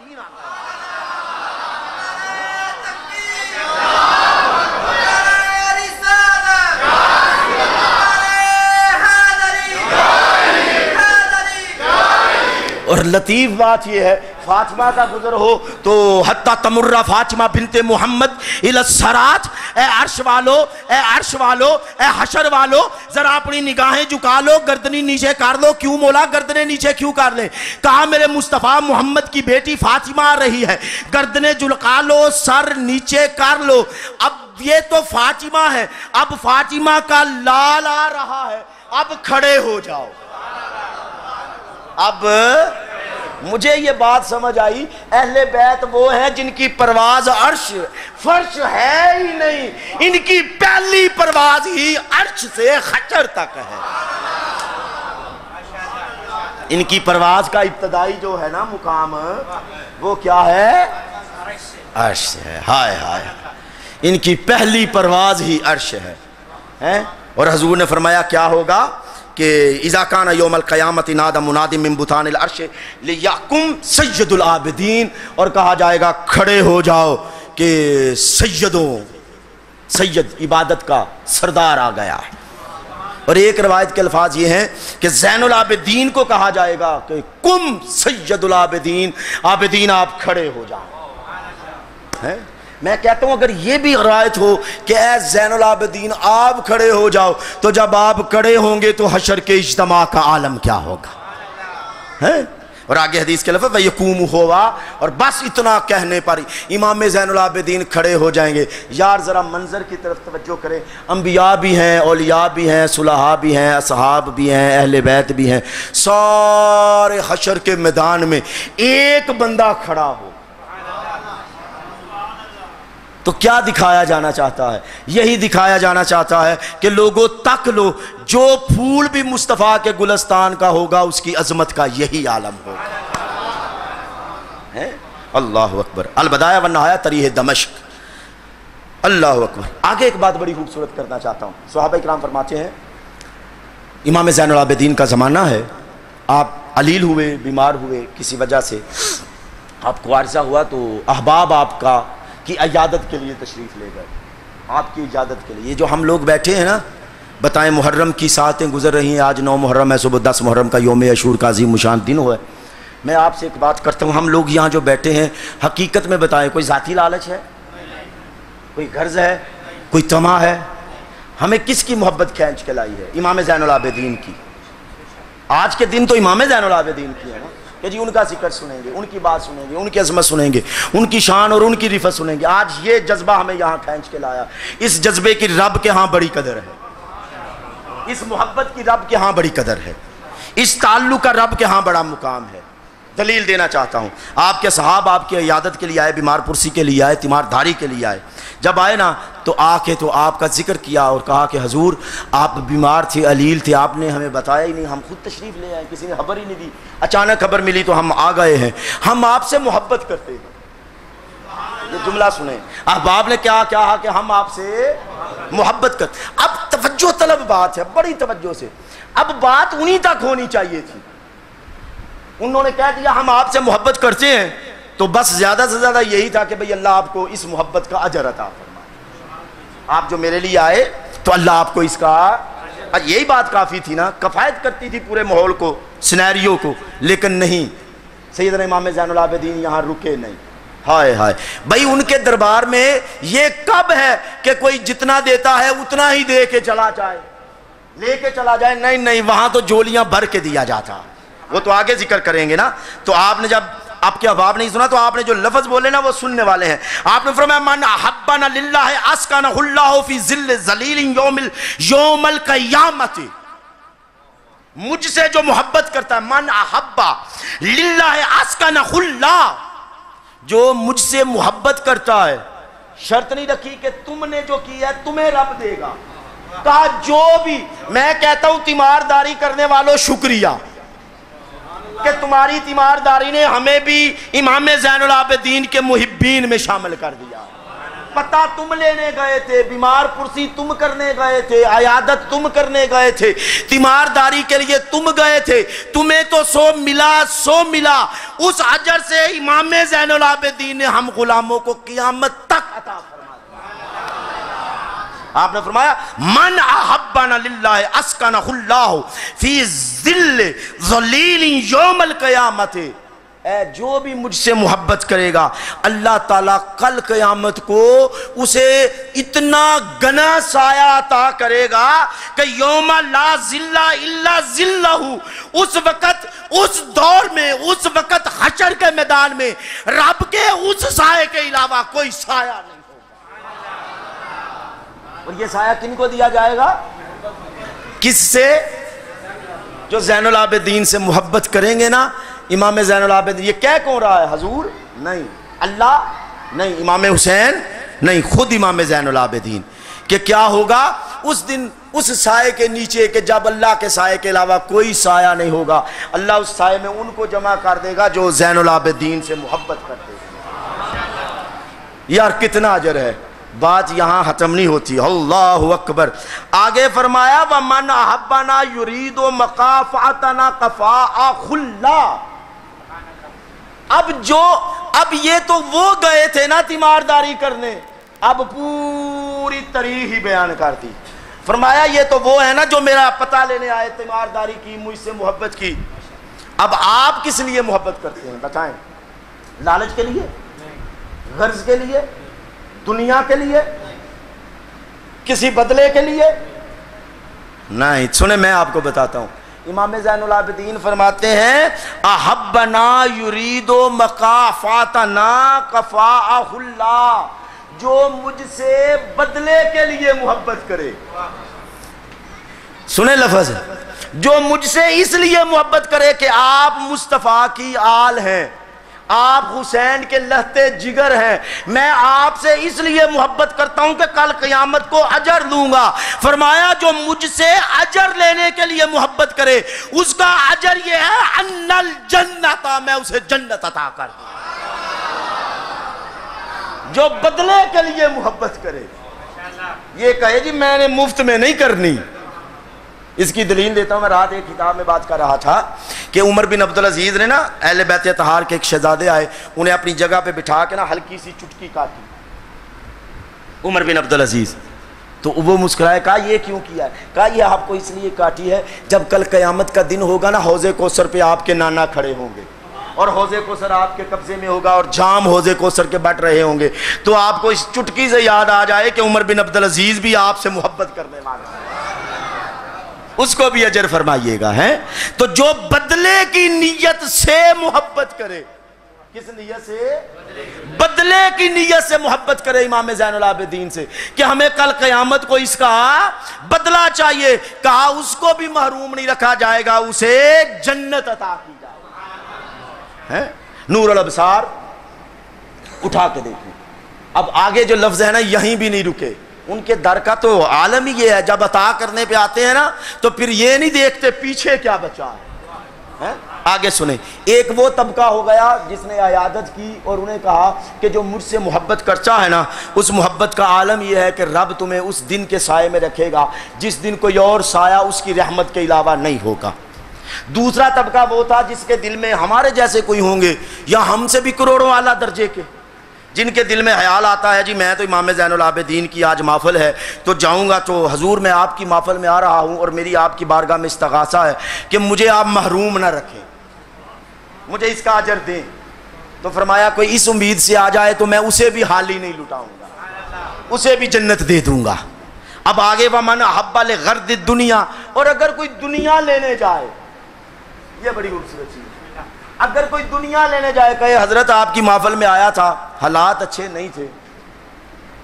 اور لطیف بات یہ ہے فاطمہ کا گزر ہو تو حتی تمرہ فاطمہ بنت محمد الی الصراط، اے عرش والو، اے عرش والو، اے حشر والو، ذرا اپنی نگاہیں جھکا لو، گردنی نیچے کر لو۔ کیوں مولا گردنیں نیچے کیوں کر لیں؟ کہا میرے مصطفیٰ محمد کی بیٹی فاطمہ آ رہی ہے، گردنیں جھکا لو، سر نیچے کر لو۔ اب یہ تو فاطمہ ہے، اب فاطمہ کا لال آ رہا ہے، اب کھڑے ہو جاؤ۔ اب مجھے یہ بات سمجھ آئی، اہل بیت وہ ہیں جن کی پرواز عرش فرش ہے ہی نہیں، ان کی پہلی پرواز ہی عرش سے حشر تک ہے۔ ان کی پرواز کا ابتدائی جو ہے نا مقام وہ کیا ہے؟ عرش سے ہے۔ ہائے ہائے، ان کی پہلی پرواز ہی عرش ہے۔ اور حضور نے فرمایا کیا ہوگا کہ اذا کان یوم القیامت نادى مناد من بطان العرش لیحکم سید العابدین، اور کہا جائے گا کھڑے ہو جاؤ کہ سیدوں، سید عبادت کا سردار آ گیا ہے۔ اور ایک روایت کے الفاظ یہ ہیں کہ زین العابدین کو کہا جائے گا کہ کم سید العابدین، عابدین آپ کھڑے ہو جاؤ۔ میں کہتا ہوں اگر یہ بھی روایت ہو کہ اے زین العابدین آپ کھڑے ہو جاؤ، تو جب آپ کھڑے ہوں گے تو حشر کے اجتماع کا عالم کیا ہوگا؟ اور آگے حدیث کے لفظ وَيَقُومُ هُوَ، اور بس اتنا کہنے پر امام زین العابدین کھڑے ہو جائیں گے۔ یار ذرا منظر کی طرف توجہ کریں، انبیاء بھی ہیں، اولیاء بھی ہیں، صلحاء بھی ہیں، اصحاب بھی ہیں، اہل بیت بھی ہیں، سارے حشر کے میدان میں ایک بندہ کھڑا ہو تو کیا دکھایا جانا چاہتا ہے؟ یہی دکھایا جانا چاہتا ہے کہ لوگوں تک لو، جو پھول بھی مصطفیٰ کے گلستان کا ہوگا اس کی عظمت کا یہی عالم ہوگا۔ اللہ اکبر۔ البدایہ والنہایہ تاریخ دمشق۔ اللہ اکبر۔ آگے ایک بات بڑی خوبصورت کرنا چاہتا ہوں۔ صحابہ کرام فرماتے ہیں امام زین العابدین کا زمانہ ہے، آپ علیل ہوئے، بیمار ہوئے کسی وجہ سے، آپ کو عارضہ ہوا تو احباب آپ کا کی عیادت کے لیے تشریف لے گئے، آپ کی عیادت کے لیے۔ یہ جو ہم لوگ بیٹھے ہیں نا، بتائیں محرم کی ساعتیں گزر رہی ہیں، آج 9 محرم ہے، صبح 10 محرم کا یوم عاشور کا عظیم الشان دن ہوا ہے۔ میں آپ سے ایک بات کرتا ہوں، ہم لوگ یہاں جو بیٹھے ہیں حقیقت میں بتائیں کوئی ذاتی لالچ ہے، کوئی غرض ہے، کوئی طمع ہے؟ ہمیں کس کی محبت کھینچ کے لائی ہے؟ امام زین العابدین کی۔ آج کے دن تو امام زین العابدین کی ہے نا، کہ جی ان کا ذکر سنیں گے، ان کی بات سنیں گے، ان کی عظمت سنیں گے، ان کی شان اور ان کی رفعت سنیں گے۔ آج یہ جذبہ ہمیں یہاں کھینچ کے لایا، اس جذبے کی رب کے ہاں بڑی قدر ہے، اس محبت کی رب کے ہاں بڑی قدر ہے، اس تعلق کا رب کے ہاں بڑا مقام ہے۔ دلیل دینا چاہتا ہوں، آپ کے صحاب آپ کی عیادت کے لیے آئے، بیمار پرسی کے لیے آئے، تیمار دھاری کے لیے آئے۔ جب آئے نا تو آ کے تو آپ کا ذکر کیا اور کہا کہ حضور آپ بیمار تھے، علیل تھے، آپ نے ہمیں بتایا ہی نہیں، ہم خود تشریف لے آئے، کسی نے خبر ہی نہیں دی، اچانک خبر ملی تو ہم آ گئے ہیں، ہم آپ سے محبت کرتے ہیں۔ یہ جملہ سنیں، احباب نے کیا کہا کہ ہم آپ سے محبت کرتے۔ اب توجہ طلب بات ہے، بڑی توجہ سے، اب بات انہی تک ہونی چاہیے تھی۔ انہوں نے کہہ دیا ہم آپ سے محبت کرتے ہیں، تو بس زیادہ سے زیادہ یہی تھا کہ بھئی اللہ آپ کو اس محبت کا اجر عطا فرمائے۔ آپ جو میرے لیے آئے تو اللہ آپ کو اس کا یہی بات کافی تھی نا، کفایت کرتی تھی پورے ماحول کو، سینیریو کو، لیکن نہیں، سیدنا امام زین العابدین یہاں رکے نہیں. ہائے ہائے بھائی، ان کے دربار میں یہ کب ہے کہ کوئی جتنا دیتا ہے اتنا ہی دے کے چلا جائے، لے کے چلا جائے؟ نہیں نہیں، وہاں تو جولیاں بھر کے دیا جاتا. وہ تو آگے ذکر کریں گے نا. تو آپ نے جب آپ کے احباب نہیں سنا تو آپ نے جو لفظ بولے نا وہ سننے والے ہیں. آپ نے فرمایا من احبنا للہ اسکنہ اللہ فی ظل ظلیل یوم القیامت، مجھ سے جو محبت کرتا ہے، من احبا للہ اسکنہ اللہ، جو مجھ سے محبت کرتا ہے، شرط نہیں رکھی کہ تم نے جو کیا ہے تمہیں رب دے گا، کہا جو بھی. میں کہتا ہوں تیمارداری کرنے والوں شکریہ کہ تمہاری تیمارداری نے ہمیں بھی امام زین العابدین کے محبین میں شامل کر دیا. پتہ تم لینے گئے تھے، بیمار پرسی تم کرنے گئے تھے، عیادت تم کرنے گئے تھے، تیمارداری کے لیے تم گئے تھے، تمہیں تو 100 ملا. اس اجر سے امام زین العابدین نے ہم غلاموں کو قیامت تک عطا فرما. آپ نے فرمایا من احبنا للہ اسکنہ اللہ فی ظل ظلیل یوم القیامت، اے جو بھی مجھ سے محبت کرے گا اللہ تعالیٰ کل قیامت کو اسے اتنا گنا سایہ عطا کرے گا کہ یوم لا ظل الا ظلہ. اس وقت، اس دور میں، اس وقت حشر کے میدان میں رب کے اس سائے کے علاوہ کوئی سایہ نہیں. اور یہ سایہ کن کو دیا جائے گا؟ کس سے؟ جو زین العابدین سے محبت کریں گے نا. امام زین العابدین یہ کہہ کون رہا ہے؟ حضور نہیں، اللہ نہیں، امام حسین نہیں، خود امام زین العابدین. کہ کیا ہوگا اس دن اس سائے کے نیچے کہ جب اللہ کے سائے کے علاوہ کوئی سایہ نہیں ہوگا، اللہ اس سائے میں ان کو جمع کر دے گا جو زین العابدین سے محبت کرتے ہیں. یار کتنا اجر ہے. بات یہاں ختم نہیں ہوتی. اللہ اکبر. آگے فرمایا وَمَنْ أَحَبَّنَا يُرِيدُ مَقَافَعَتَنَا قَفَاءَ خُلَّا. اب یہ تو وہ گئے تھے نا تیمارداری کرنے، اب پوری تاریخ ہی بیان کرتی. فرمایا یہ تو وہ ہے نا جو میرا پتہ لینے آئے، تیمارداری کی، مجھ سے محبت کی. اب آپ کس لیے محبت کرتے ہیں بتائیں؟ لالچ کے لیے؟ غرض کے لیے؟ دنیا کے لیے؟ کسی بدلے کے لیے؟ نہیں. سنیں میں آپ کو بتاتا ہوں. امام زین العابدین فرماتے ہیں احبنا یرید مقافاتنا قفاء اللہ، جو مجھ سے بدلے کے لیے محبت کرے. سنیں لفظ، جو مجھ سے اس لیے محبت کرے کہ آپ مصطفیٰ کی آل ہیں، آپ حسین کے لہتے جگر ہیں، میں آپ سے اس لیے محبت کرتا ہوں کہ کل قیامت کو اجر دوں گا. فرمایا جو مجھ سے اجر لینے کے لیے محبت کرے اس کا اجر یہ ہے ان الجنت، میں اسے جنت عطا کر دوں. جو بدلے کے لیے محبت کرے، یہ کہے جی میں نے مفت میں نہیں کرنی. اس کی دلیل دیتا ہوں. میں رات ایک کتاب میں بات کر رہا تھا کہ عمر بن عبدالعزیز نے نا، اہل بیت اطہار کے ایک شہزادے آئے، انہیں اپنی جگہ پہ بٹھا کے نا ہلکی سی چٹکی کاٹی عمر بن عبدالعزیز. تو وہ مسکرائے، کہا یہ کیوں کیا ہے؟ کہا یہ آپ کو اس لیے کاٹی ہے جب کل قیامت کا دن ہوگا نا، حوض کوثر پہ آپ کے نانا کھڑے ہوں گے اور حوض کوثر آپ کے قبضے میں ہوگا اور جام حوض کوثر کے بٹ رہے ہوں گے، تو آپ کو اس چٹکی سے یاد آ جائے کہ عمر بن عبدالعزیز بھی آپ سے محبت کرنے والا ہے، اس کو بھی اجر فرمائیے گا. ہے تو جو بدلے کی نیت سے محبت کرے، کس نیت سے؟ بدلے کی نیت سے محبت کرے امام زین العابدین سے کہ ہمیں کل قیامت کو اس کا بدلہ چاہیے. کہا اس کو بھی محروم نہیں رکھا جائے گا، اسے جنت عطا کی جائے گی. نور الابصار اٹھا کے دیکھیں. اب آگے جو لفظ ہے نا یہیں بھی نہیں رکے. ان کے در کا تو عالم ہی یہ ہے، جب عطا کرنے پہ آتے ہیں نا تو پھر یہ نہیں دیکھتے پیچھے کیا بچا ہے. آگے سنیں. ایک وہ طبقہ ہو گیا جس نے عیادت کی اور انہیں کہا کہ جو مجھ سے محبت کرتا ہے نا، اس محبت کا عالم یہ ہے کہ رب تمہیں اس دن کے سائے میں رکھے گا جس دن کوئی اور سایہ اس کی رحمت کے علاوہ نہیں ہوگا. دوسرا طبقہ وہ تھا جس کے دل میں ہمارے جیسے کوئی ہوں گے یا ہم سے بھی کروڑوں اعلیٰ درجے کے، جن کے دل میں خیال آتا ہے جی میں تو امام زین العابدین کی آج محفل ہے تو جاؤں گا، تو حضور میں آپ کی محفل میں آ رہا ہوں اور میری آپ کی بارگاہ میں استغاثہ ہے کہ مجھے آپ محروم نہ رکھیں، مجھے اس کا اجر دیں، تو فرمایا کوئی اس امید سے آ جائے تو میں اسے بھی حالی نہیں لٹاؤں گا، اسے بھی جنت دے دوں گا۔ اب آگے وَمَنْ أَحَبَّ لِغَرْضِ الدُّنْيَا، اور اگر کوئی دنیا لینے جائے، یہ بڑی خوبصورت چیز، اگر کوئی دنیا لینے جائے، کہے حضرت آپ کی محفل میں آیا تھا، حالات اچھے نہیں تھے،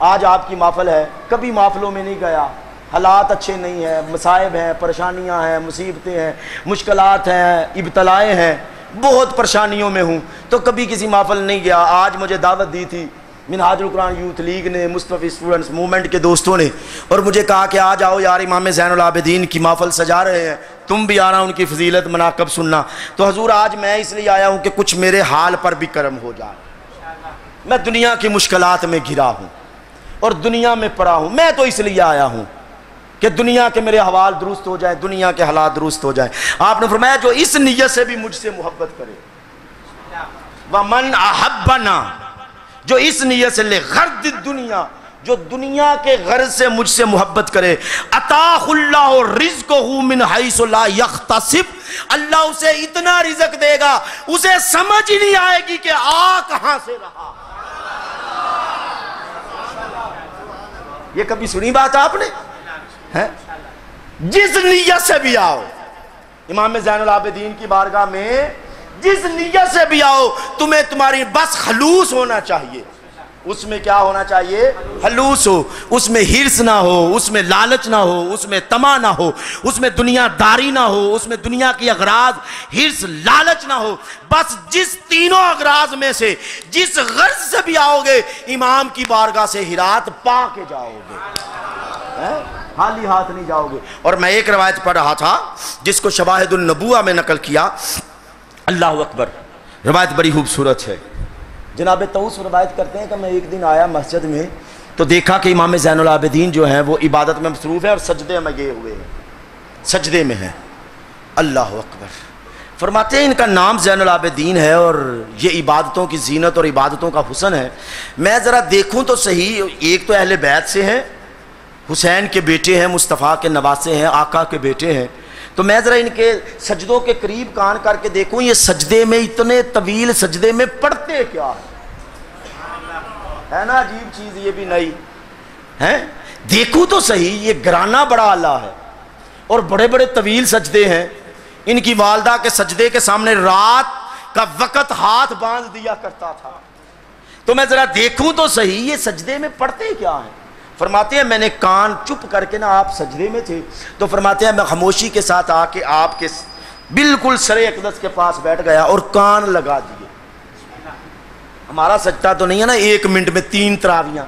آج آپ کی محفل ہے، کبھی محفلوں میں نہیں گیا، حالات اچھے نہیں ہیں، مصائب ہیں، پریشانیاں ہیں، مصیبتیں ہیں، مشکلات ہیں، ابتلائیں ہیں، بہت پریشانیوں میں ہوں، تو کبھی کسی محفل نہیں گیا، آج مجھے دعوت دی تھی منہاج القرآن یوتھ لیگ نے، مصطفی اسٹوڈنٹس موومنٹ کے دوستوں نے، اور مجھے کہا کہ آ جاؤ یار امام زین العابدین کی محفل سجا رہے ہیں، تم بھی آنا ان کی فضیلت مناقب سننا۔ تو حضور آج میں اس لیے آیا ہوں کہ کچھ میرے حال پر بھی کرم ہو جائے، میں دنیا کی مشکلات میں گھرا ہوں اور دنیا میں پڑا ہوں، میں تو اس لیے آیا ہوں کہ دنیا کے میرے حوال درست ہو جائیں، دنیا کے حالات درست ہو جائیں۔ آپ نے فرمایا جو اس نیت سے بھی مجھ سے محبت کرے، وَمَنْ أَحَبَّنَا، جو اس نیت سے لِغَرْضِ الدُّنْيَا، جو دنیا کے غرض سے مجھ سے محبت کرے، عطاہ اللہ رزقہ من حیث لا یحتسب، اللہ اسے اتنا رزق دے گا اسے سمجھ ہی نہیں آئے گی کہ آ کہاں سے رہا۔ یہ کبھی سنی بات آپ نے؟ جس نیت سے بھی آؤ امام زین العابدین کی بارگاہ میں، جس نیت سے بھی آؤ، تمہیں تمہاری بس خلوص ہونا چاہیے، اس میں کیا ہونا چاہیے؟ خلوص ہو، اس میں حرص نہ ہو، اس میں لالچ نہ ہو، اس میں طمع نہ ہو، اس میں دنیا داری نہ ہو، اس میں دنیا کی اغراض حرص لالچ نہ ہو، بس جس تینوں اغراض میں سے جس غرض سے بھی آؤ گے امام کی بارگاہ سے ہرات پا کے جاؤ گے، خالی ہاتھ نہیں جاؤ گے۔ اور میں ایک روایت پڑھ رہا تھا جس کو شواہد النبوہ میں نقل کیا، اللہ اکبر، روایت بڑی خوبصورت ہے۔ جناب طاؤس روایت کرتے ہیں کہ میں ایک دن آیا مسجد میں تو دیکھا کہ امام زین العابدین جو ہیں وہ عبادت میں مصروف ہے اور سجدے میں گئے ہوئے ہیں، سجدے میں ہیں، اللہ اکبر۔ فرماتے ہیں ان کا نام زین العابدین ہے اور یہ عبادتوں کی زینت اور عبادتوں کا حسن ہے، میں ذرا دیکھوں تو صحیح، ایک تو اہل بیت سے ہیں، حسین کے بیٹے ہیں، مصطفیٰ کے نواسے ہیں، آقا کے بیٹے ہیں، تو میں ذرا ان کے سجدوں کے قریب کان کر کے دیکھوں یہ سجدے میں اتنے طویل سجدے میں پڑھتے کیا ہے نا، عجیب چیز یہ بھی نہیں ہے، دیکھوں تو صحیح یہ گرانہ بڑا اعلیٰ ہے اور بڑے بڑے طویل سجدے ہیں۔ ان کی والدہ کے سجدے کے سامنے رات کا وقت ہاتھ باندھ دیا کرتا تھا، تو میں ذرا دیکھوں تو صحیح یہ سجدے میں پڑھتے کیا ہیں۔ فرماتے ہیں میں نے کان چپ کر کے نا، آپ سجدے میں تھے تو فرماتے ہیں میں خاموشی کے ساتھ آ کے آپ کے بالکل سر اقدس کے پاس بیٹھ گیا اور کان لگا دیے۔ ہمارا سجدہ تو نہیں ہے نا 1 منٹ میں 3 تراویاں،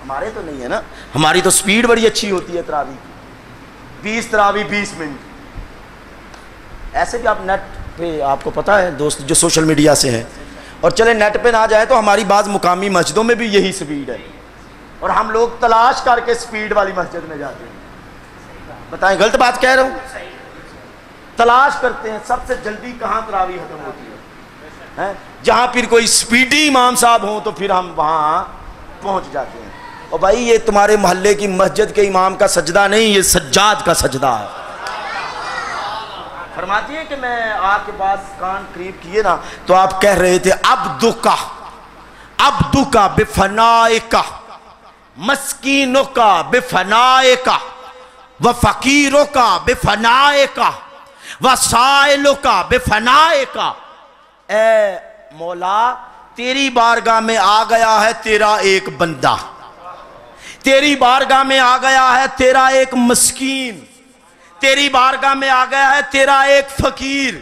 ہمارے تو نہیں ہے نا، ہماری تو سپیڈ بڑی اچھی ہوتی ہے تراوی کی، 20 تراوی 20 منٹ۔ ایسے بھی آپ نیٹ پہ، آپ کو پتا ہے دوست جو سوشل میڈیا سے ہیں، اور چلے نیٹ پہ نہ جائے تو ہماری بعض مقامی مسجدوں میں بھی یہی سپیڈ ہے، اور ہم لوگ تلاش کر کے سپیڈ والی مسجد میں جاتے ہیں۔ بتائیں غلط بات کہہ رہا ہوں؟ تلاش کرتے ہیں سب سے جلدی کہاں تراویح ختم ہوتی ہے، جہاں پھر کوئی سپیڈی امام صاحب ہوں تو پھر ہم وہاں پہنچ جاتے ہیں۔ اور بھائی یہ تمہارے محلے کی مسجد کے امام کا سجدہ نہیں، یہ سجاد کا سجدہ ہے۔ فرماتی ہے کہ میں آپ کے پاس کان قریب کیے نا تو آپ کہہ رہے تھے عبدکا عبدکا بفنائکا مسکینکا بفنائکا وفقیرکا بفنائکا وسائلکا بفنائکا، اے مولا تیری بارگاہ میں آ گیا ہے تیرا ایک بندہ، تیری بارگاہ میں آ گیا ہے تیرا ایک مسکین، تیری بارگاہ میں آ گیا ہے تیرا ایک فقیر،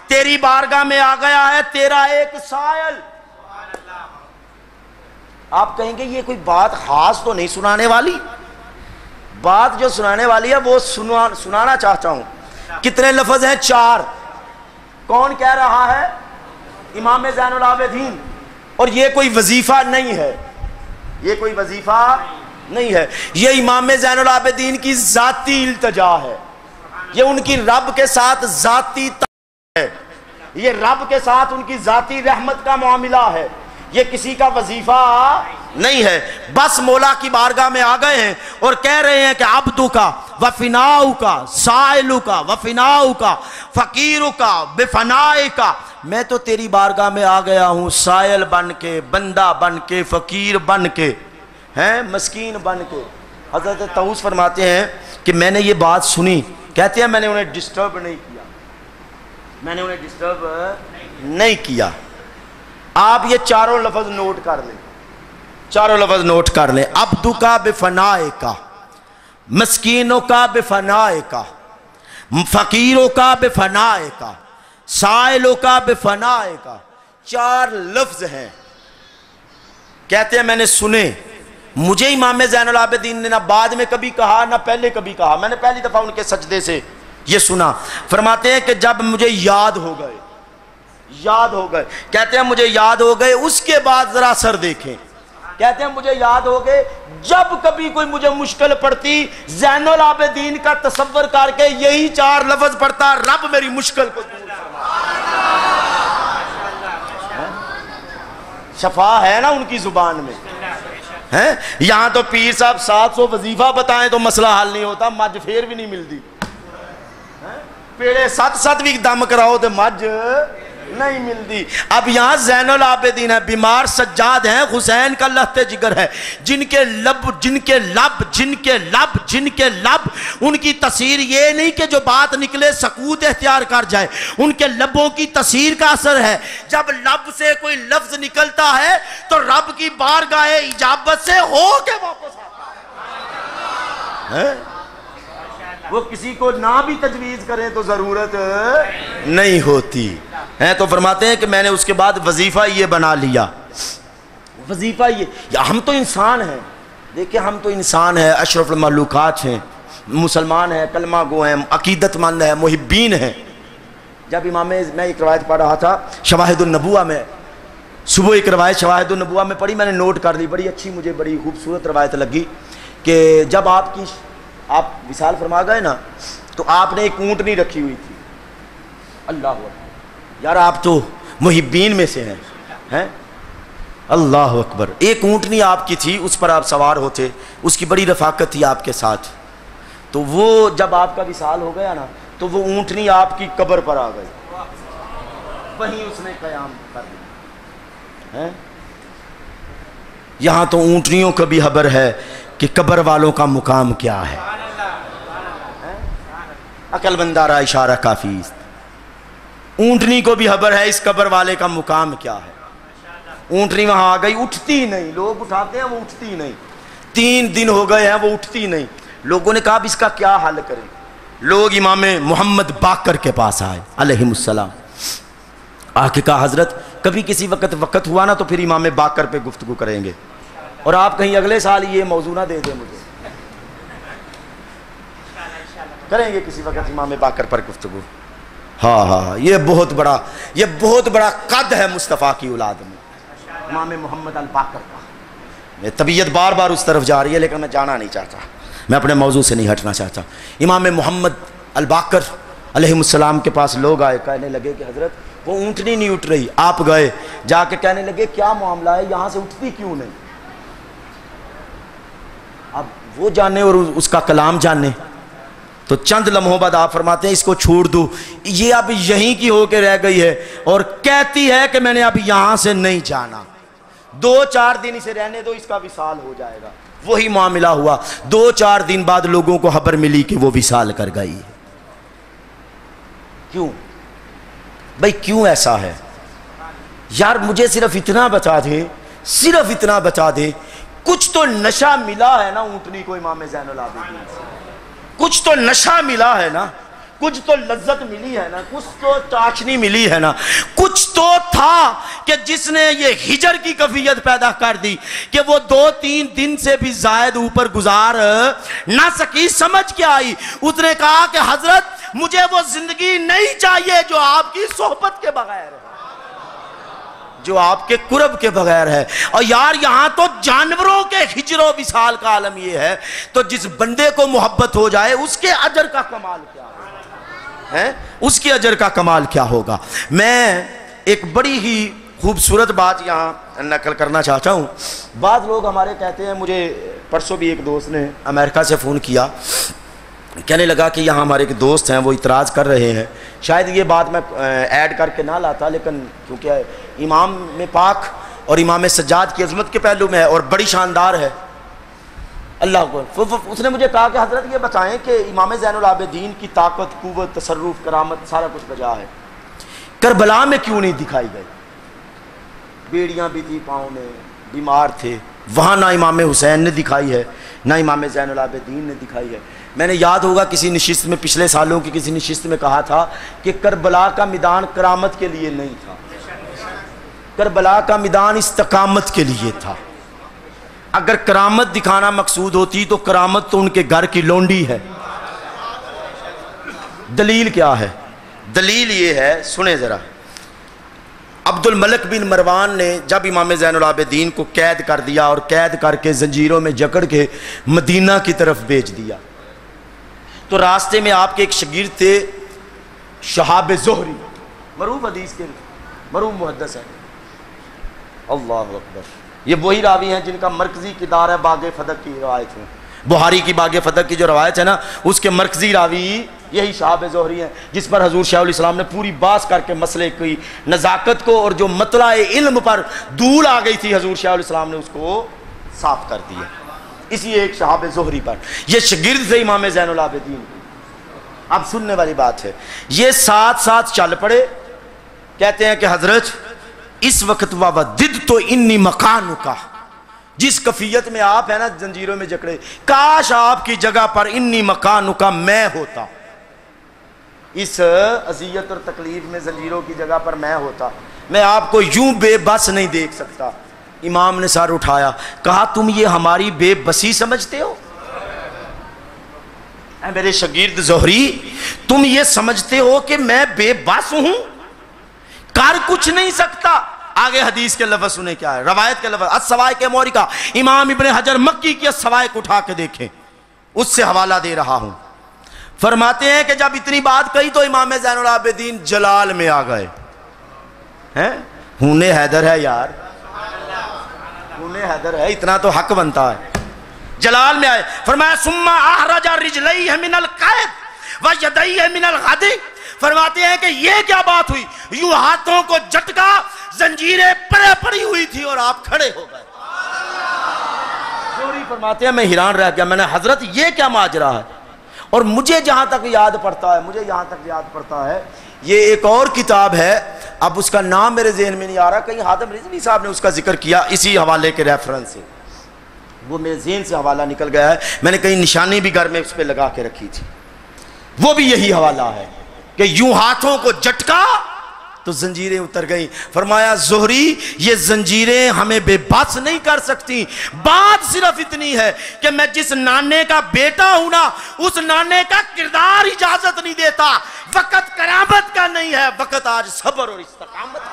تیری بارگاہ میں آ گیا ہے تیرا ایک سائل۔ آپ کہیں گے یہ کوئی بات خاص تو نہیں سنانے والی، بات جو سنانے والی ہے وہ سنانا چاہتا ہوں۔ کتنے لفظ ہیں؟ 4۔ کون کہہ رہا ہے؟ امام زین العابدین، اور یہ کوئی وظیفہ نہیں ہے، یہ کوئی وظیفہ نہیں ہے، یہ امام زین العابدین کی ذاتی التجا ہے، یہ ان کی رب کے ساتھ ذاتی ہے، یہ رب کے ساتھ ان کی ذاتی رحمت کا معاملہ ہے، یہ کسی کا وظیفہ نہیں ہے. بس مولا کی بارگاہ میں آ گئے ہیں اور کہہ رہے ہیں کہ عبدو کا وفناؤ کا سائلو کا وفناؤ کا فقیرو کا بفنائے کا. میں تو تیری بارگاہ میں آ گیا ہوں سائل بن کے، بندہ بن کے، فقیر بن کے، ہیں مسکین بن کے. حضرت طاؤس فرماتے ہیں کہ میں نے یہ بات سنی، کہتے ہیں میں نے انہیں ڈسٹرب نہیں کیا، میں نے انہیں ڈسٹرب نہیں کیا. آپ یہ چاروں لفظ نوٹ کر لیں، چاروں لفظ نوٹ کر لیں. عبدو کا بفنائے کا، مسکینوں کا بفنائے کا، فقیروں کا بفنائے کا، سائلوں کا بفنائے کا. چار لفظ ہیں. کہتے ہیں میں نے سنے. مجھے امام زین العابدین نے نہ بعد میں کبھی کہا نہ پہلے کبھی کہا، میں نے پہلی دفعہ ان کے سجدے سے یہ سنا. فرماتے ہیں کہ جب مجھے یاد ہو گئے، یاد ہو گئے، کہتے ہیں مجھے یاد ہو گئے، اس کے بعد ذرا اثر دیکھیں. کہتے ہیں مجھے یاد ہو گئے جب کبھی کوئی مجھے مشکل پڑتی زین العابدین کا تصور کر کے یہی چار لفظ پڑھتا، رب میری مشکل کو دور فرما. شفا ہے نا ان کی زبان میں. یہاں تو پیر صاحب 700 وظیفہ بتائیں تو مسئلہ حل نہیں ہوتا، مجھ پھر بھی نہیں ملتی. پیڑے 7 بھی دم کراؤ تو مجھ نہیں ملتی. اب یہاں زین العابدین ہے، بیمار سجاد ہیں، حسین کا لہتے جگر ہے، جن کے لب جن کے لب جن کے لب جن کے لب ان کی تاثیر یہ نہیں کہ جو بات نکلے سکوت اختیار کر جائے، ان کے لبوں کی تاثیر کا اثر ہے. جب لب سے کوئی لفظ نکلتا ہے تو رب کی بارگاہ اجابت سے ہو کے واپس آتا ہے. وہ کسی کو نہ بھی تجویز کریں تو ضرورت نہیں ہوتی ہے. تو فرماتے ہیں کہ میں نے اس کے بعد وظیفہ یہ بنا لیا. وظیفہ یہ، ہم تو انسان ہیں، دیکھیں ہم تو انسان ہیں، اشرف المخلوقات ہیں، مسلمان ہیں، کلمہ گو ہیں، عقیدت مند ہیں، محبین ہیں. جب امام میں ایک روایت پڑھ رہا تھا شواہد النبوہ میں، صبح ایک روایت شواہد النبوہ میں پڑھی، میں نے نوٹ کر لی، بڑی اچھی مجھے بڑی خوبصورت روایت لگی کہ جب آپ وصال فرما گئے نا تو آپ نے ایک اونٹنی رکھی ہوئی تھی. اللہ اکبر، یار آپ تو محبین میں سے ہیں. اللہ اکبر. ایک اونٹنی آپ کی تھی، اس پر آپ سوار ہوتے، اس کی بڑی رفاقت تھی آپ کے ساتھ. تو وہ جب آپ کا وصال ہو گیا نا تو وہ اونٹنی آپ کی قبر پر آ گئی، وہیں اس نے قیام کر دیا. یہاں تو اونٹنیوں کا بھی خبر ہے کہ قبر والوں کا مقام کیا ہے. عقل مندارا اشارہ کافی. اونٹنی کو بھی خبر ہے اس قبر والے کا مقام کیا ہے. اونٹنی وہاں آ گئی، اٹھتی نہیں، لوگ اٹھاتے ہیں وہ اٹھتی نہیں. 3 دن ہو گئے ہیں وہ اٹھتی نہیں. لوگوں نے کہا اب اس کا کیا حل کریں. لوگ امام محمد باقر کے پاس آئے علیہم السلام. آ کے کہا حضرت کبھی کسی وقت ہوا نا تو پھر امام باقر پہ گفتگو کریں گے، اور آپ کہیں اگلے سال یہ موضوع نہ دے دیں مجھے، کریں گے کسی وقت امام باقر پر گفتگو. ہاں یہ بہت بڑا قد ہے مصطفیٰ کی اولاد میں، امام محمد الباقر کا. میں طبیعت بار بار اس طرف جا رہی ہے لیکن میں جانا نہیں چاہتا، میں اپنے موضوع سے نہیں ہٹنا چاہتا. امام محمد الباقر علیہ السلام کے پاس لوگ آئے، کہنے لگے کہ حضرت وہ اونٹنی نہیں اٹھ رہی. آپ گئے، جا کے کہنے لگے کیا معاملہ ہے، یہاں سے اٹھتی کیوں نہیں. اب وہ جانے اور اس کا کلام جانے. تو چند لمحوں بعد آپ فرماتے ہیں اس کو چھوڑ دو، یہ اب یہیں کی ہو کے رہ گئی ہے اور کہتی ہے کہ میں نے اب یہاں سے نہیں جانا، 2-4 دن اسے رہنے دو، اس کا وصال ہو جائے گا. وہی معاملہ ہوا. 2-4 دن بعد لوگوں کو خبر ملی کہ وہ وصال کر گئی. کیوں بھائی، کیوں ایسا ہے یار؟ مجھے صرف اتنا بتا دیں، کچھ تو نشہ ملا ہے نا اونٹنی کو امام زین العابدین سے، کچھ تو نشہ ملا ہے نا، کچھ تو لذت ملی ہے نا، کچھ تو چاشنی ملی ہے نا، کچھ تو تھا کہ جس نے یہ ہجر کی کیفیت پیدا کر دی کہ وہ 2-3 دن سے بھی زائد اوپر گزار نہ سکی. سمجھ کے آئی، اس نے کہا کہ حضرت مجھے وہ زندگی نہیں چاہیے جو آپ کی صحبت کے بغیر ہے، جو آپ کے قرب کے بغیر ہے. اور یار یہاں تو جانوروں کے ہجر و وصال کا عالم یہ ہے، تو جس بندے کو محبت ہو جائے اس کے اجر کا کمال کیا ہے، اس کے اجر کا کمال کیا ہوگا. میں ایک بڑی ہی خوبصورت بات یہاں نقل کرنا چاہتا ہوں. بعض لوگ ہمارے کہتے ہیں, مجھے پرسوں بھی ایک دوست نے امریکہ سے فون کیا, کہنے لگا کہ یہاں ہمارے ایک دوست ہیں وہ اعتراض کر رہے ہیں. شاید یہ بات میں ایڈ کر کے نہ لاتا, لیکن کیونکہ امام پاک اور امام سجاد کی عظمت کے پہلو میں ہے اور بڑی شاندار ہے. اللہ کو اس نے مجھے کہا کہ حضرت یہ بتائیں کہ امام زین العابدین کی طاقت, قوت, تصرف, کرامت سارا کچھ بجا ہے, کربلا میں کیوں نہیں دکھائی گئی؟ بیڑیاں بھی تھی پاؤں میں, بیمار تھے, وہاں نہ امام حسین نے دکھائی ہے نہ امام زین العابدین نے دکھائی ہے. میں نے یاد ہوگا کسی نشست میں, پچھلے سالوں کی کسی نشست میں کہا تھا کہ کربلا کا میدان کرامت کے لیے نہیں تھا, کربلا کا میدان استقامت کے لیے تھا. اگر کرامت دکھانا مقصود ہوتی تو کرامت تو ان کے گھر کی لونڈی ہے. دلیل کیا ہے؟ دلیل یہ ہے, سنیں ذرا. عبد الملک بن مروان نے جب امام زین العابدین کو قید کر دیا اور قید کر کے زنجیروں میں جکڑ کے مدینہ کی طرف بھیج دیا, تو راستے میں آپ کے ایک شاگرد تھے شہاب زہری, معروف حدیث کے معروف محدث ہے. اللہ اکبر. یہ وہی راوی ہیں جن کا مرکزی کردار ہے باغ فتح کی روایت میں. بخاری کی باغ فتح کی جو روایت ہے نا, اس کے مرکزی راوی یہی شہاب زہری ہیں, جس پر حضور شیخ الاسلام نے پوری باس کر کے مسئلے کی نزاکت کو اور جو مطلع علم پر دھول آ گئی تھی, حضور شیخ الاسلام نے اس کو صاف کر دیا اسی ایک شہاب زہری پر. یہ شاگرد تھے امام زین العابدین. اب سننے والی بات ہے, یہ ساتھ ساتھ چل پڑے, کہتے ہیں کہ حضرت اس وقت وَوَدِّدْ تو انی مکانُکَ, جس کفیت میں آپ ہیں نا زنجیروں میں جکڑے, کاش آپ کی جگہ پر انی مکانُکَ میں ہوتا, اس اذیت اور تکلیف میں زنجیروں کی جگہ پر میں ہوتا, میں آپ کو یوں بے بس نہیں دیکھ سکتا. امام نے سر اٹھایا, کہا تم یہ ہماری بے بسی سمجھتے ہو؟ اے میرے شاگرد زہری, تم یہ سمجھتے ہو کہ میں بے بس ہوں, کر کچھ نہیں سکتا؟ آگے حدیث کے لفظ سنیں کیا ہے, روایت کے لفظ. السوائق مورکہ, امام ابن حجر مکی کی السوائق اٹھا کے دیکھیں, اس سے حوالہ دے رہا ہوں. فرماتے ہیں کہ جب اتنی بات کہی تو امام زین العابدین جلال میں آ گئے. ہونے حیدر ہے یار, ہونے حیدر ہے, اتنا تو حق بنتا ہے. جلال میں آئے, فرمایا ثم احرج رجلیہ من القید ویدیہ من الغد. فرماتے ہیں کہ یہ کیا بات ہوئی, یوں ہاتھوں کو جھٹکا, زنجیریں پڑے پڑی ہوئی تھی اور آپ کھڑے ہو گئے. زہری فرماتے ہیں میں حیران رہ گیا, میں نے حضرت یہ کیا ماجرا ہے؟ اور مجھے جہاں تک یاد پڑتا ہے یہ ایک اور کتاب ہے, اب اس کا نام میرے ذہن میں نہیں آ رہا, کہیں حاتم رضوی صاحب نے اس کا ذکر کیا اسی حوالے کے ریفرنس سے, وہ میرے ذہن سے حوالہ نکل گیا ہے, میں نے کہیں نشانی بھی گھر میں اس پہ لگا کے رکھی تھی, وہ بھی یہی حوالہ ہے کہ یوں ہاتھوں کو جھٹکا تو زنجیریں اتر گئیں. فرمایا زہری یہ زنجیریں ہمیں بے بس نہیں کر سکتی, بات صرف اتنی ہے کہ میں جس نانے کا بیٹا ہوں نا, اس نانے کا کردار اجازت نہیں دیتا. وقت کرامت کا نہیں ہے, وقت آج صبر اور استقامت کا.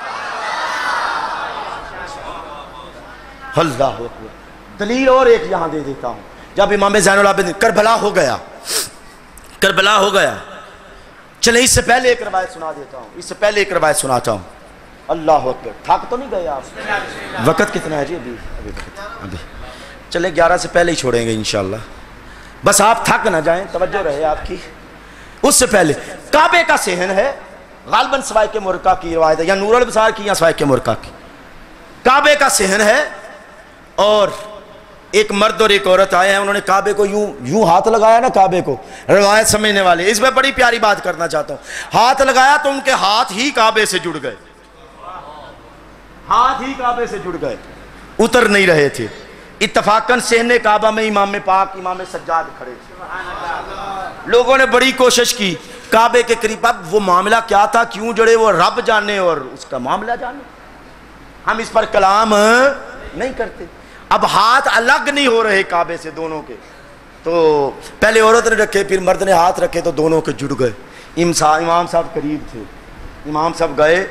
اللہ اکبر. دلیل اور ایک یہاں دے دیتا ہوں. جب امام زین العابدین کربلا ہو گیا, چلے اس سے پہلے ایک روایت سناتا ہوں. اللہ اکبر. تھک تو نہیں گئے آپ؟ وقت کتنا ہے جی؟ ابھی چلے 11 سے پہلے ہی چھوڑیں گے انشاءاللہ, بس آپ تھک نہ جائیں, توجہ رہے آپ کی. اس سے پہلے کعبے کا صحن ہے, غالباً سوائق مرکہ کی روایت ہے, یا نور الابصار کی یا سوائق مرکہ کی. کعبے کا صحن ہے اور ایک مرد اور ایک عورت آئے ہیں, انہوں نے کعبے کو یوں ہاتھ لگایا نا, کعبے کو, روایت سمجھنے والے, اس میں بڑی پیاری بات کرنا چاہتا ہوں. ہاتھ لگایا تو ان کے ہاتھ ہی کعبے سے جڑ گئے, اتر نہیں رہے تھے. اتفاقاً صحن کعبہ میں امام پاک امام سجاد کھڑے تھے. لوگوں نے بڑی کوشش کی کعبے کے قریب, اب وہ معاملہ کیا تھا, کیوں جڑے, وہ رب جانے اور اس کا معاملہ جانے, ہم اس پر کلام نہیں کرتے. اب ہاتھ الگ نہیں ہو رہے کعبے سے دونوں کے, تو پہلے عورت نے رکھے, پھر مرد نے ہاتھ رکھے, تو دونوں کے جڑ گئے. امام صاحب قریب تھے, امام صاحب گئے.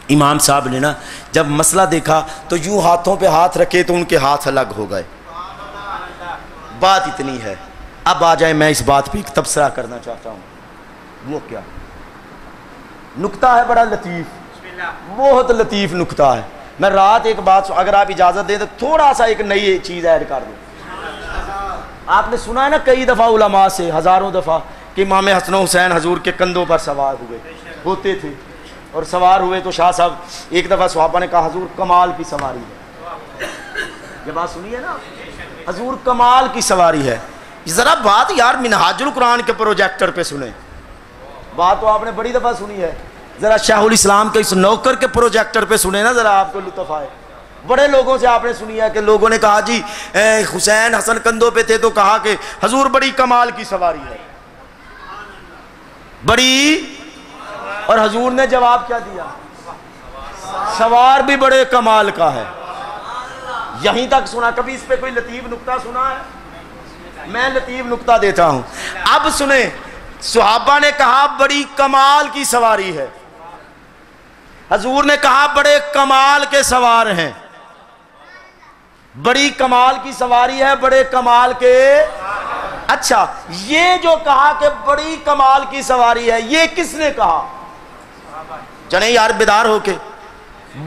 امام صاحب نے نا جب مسئلہ دیکھا تو یوں ہاتھوں پہ ہاتھ رکھے تو ان کے ہاتھ الگ ہو گئے. بات اتنی ہے. اب آ جائیں, میں اس بات پہ ایک تبصرہ کرنا چاہتا ہوں. وہ کیا نکتہ ہے, بڑا لطیف. بہت لطیف نکتہ ہے. میں رات ایک بات اگر آپ اجازت دیں تو تھوڑا سا ایک نئی چیز ایڈ کر دوں. آپ نے سنا ہے نا کئی دفعہ علماء سے، ہزاروں دفعہ، کہ امام حسن و حسین حضور کے کندھوں پر سوار ہوتے تھے، اور سوار ہوئے تو شاہ صاحب ایک دفعہ صحابہ نے کہا حضور کمال کی سواری ہے. یہ بات سنی ہے نا، حضور کمال کی سواری ہے. ذرا بات یار منہاج القرآن کے پروجیکٹر پہ سنیں. بات تو آپ نے بڑی دفعہ سنی ہے، ذرا شیخ الاسلام کے اس نوکر کے پروجیکٹر پہ سنیں نا، ذرا آپ کو لطف آئے. بڑے لوگوں سے آپ نے سنی ہے کہ لوگوں نے کہا جی حسین حسن کندھوں پہ تھے تو کہا کہ حضور بڑی کمال کی سواری ہے، بڑی، اور حضور نے جواب کیا دیا؟ سوار بھی بڑے کمال کا ہے. یہیں تک سنا. کبھی اس پہ کوئی لطیف نکتہ سنا ہے؟ میں لطیف نکتہ دیتا ہوں. اب سنیں، صحابہ نے کہا بڑی کمال کی سواری ہے، حضور نے کہا بڑے کمال کے سوار ہیں. بڑی کمال کی سواری ہے، بڑے کمال کے. اچھا، یہ جو کہا کہ بڑی کمال کی سواری ہے، یہ کس نے کہا؟ جنہیں یار بیدار ہو کے،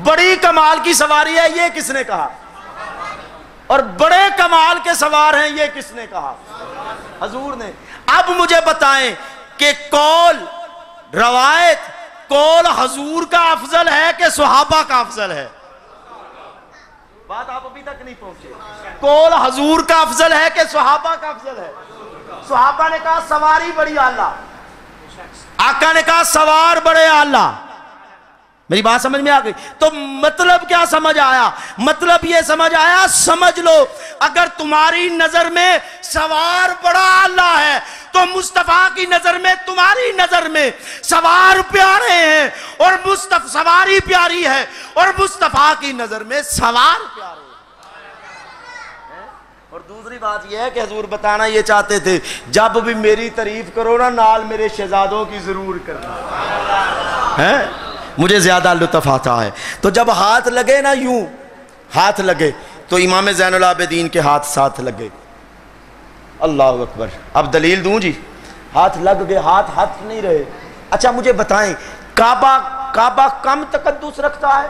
بڑی کمال کی سواری ہے یہ کس نے کہا؟ اور بڑے کمال کے سوار ہیں یہ کس نے کہا؟ حضور نے. اب مجھے بتائیں کہ قول، روایت، قول حضور کا افضل ہے کہ صحابہ کا افضل ہے؟ بات آپ ابھی تک نہیں پہنچے. قول حضور کا افضل ہے کہ صحابہ کا افضل ہے؟ صحابہ نے کہا سواری بڑی اعلیٰ، آقا نے کہا سوار بڑے اعلیٰ. میری بات سمجھ میں آ گئی؟ تو مطلب کیا سمجھ آیا؟ مطلب یہ سمجھ آیا، سمجھ لو اگر تمہاری نظر میں سوار بڑا اعلیٰ ہے تو مصطفیٰ کی نظر میں، تمہاری نظر میں سوار پیارے ہیں، اور سواری پیاری ہے، اور مصطفیٰ کی نظر میں سوار پیارے ہیں. اور دوسری بات یہ ہے کہ حضور بتانا یہ چاہتے تھے جب بھی میری تعریف کرو نا نال میرے شہزادوں کی ضرور کرنا ہے، مجھے زیادہ لطف آتا ہے. تو جب ہاتھ لگے نا، یوں ہاتھ لگے تو امام زین العابدین کے ہاتھ ساتھ لگے. اللہ اکبر. اب دلیل دوں جی؟ ہاتھ لگ گئے، ہاتھ نہیں رہے. اچھا مجھے بتائیں کعبہ کم تقدس رکھتا ہے؟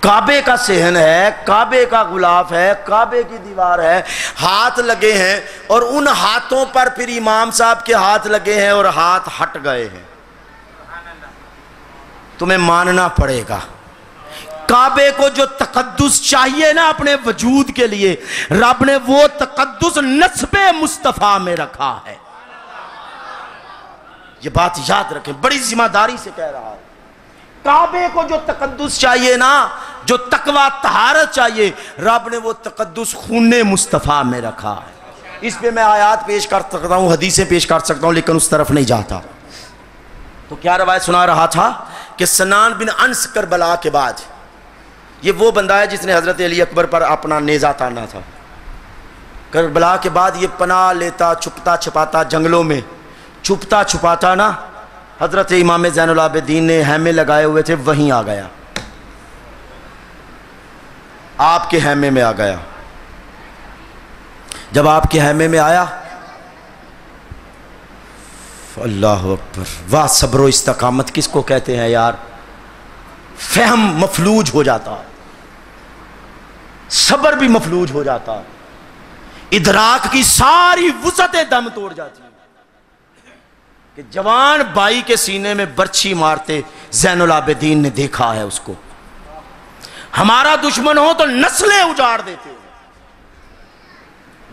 کعبے کا صحن ہے، کعبے کا غلاف ہے، کعبے کی دیوار ہے، ہاتھ لگے ہیں، اور ان ہاتھوں پر پھر امام صاحب کے ہاتھ لگے ہیں اور ہاتھ ہٹ گئے ہیں. تمہیں ماننا پڑے گا کعبے کو جو تقدس چاہیے نا اپنے وجود کے لیے، رب نے وہ تقدس نسب مصطفیٰ میں رکھا ہے. یہ بات یاد رکھیں، بڑی ذمہ داری سے کہہ رہا ہے. کعبے کو جو تقدس چاہیے نا، جو تقوی طہارت چاہیے، رب نے وہ تقدس خون مصطفیٰ میں رکھا ہے. اس پہ میں آیات پیش کر سکتا ہوں، حدیثیں پیش کر سکتا ہوں، لیکن اس طرف نہیں جاتا. تو کیا روایت سنا رہا تھا کہ سنان بن انس کربلا کے بعد، یہ وہ بندہ ہے جس نے حضرت علی اکبر پر اپنا نیزہ تانا تھا. کربلا کے بعد یہ پناہ لیتا، چھپتا چھپاتا جنگلوں میں، چھپتا چھپاتا نا حضرت امام زین العابدین نے خیمے لگائے ہوئے تھے وہیں آ گیا، آپ کے خیمے میں آ گیا. جب آپ کے خیمے میں آیا، اللہ اکبر، واہ صبر و استقامت کس کو کہتے ہیں یار. فہم مفلوج ہو جاتا ہے، صبر بھی مفلوج ہو جاتا ہے، ادراک کی ساری وسعتیں دم توڑ جاتی ہیں کہ جوان بائی کے سینے میں برچھی مارتے زین العابدین نے دیکھا ہے اس کو. ہمارا دشمن ہو تو نسلیں اجاڑ دیتے ہیں،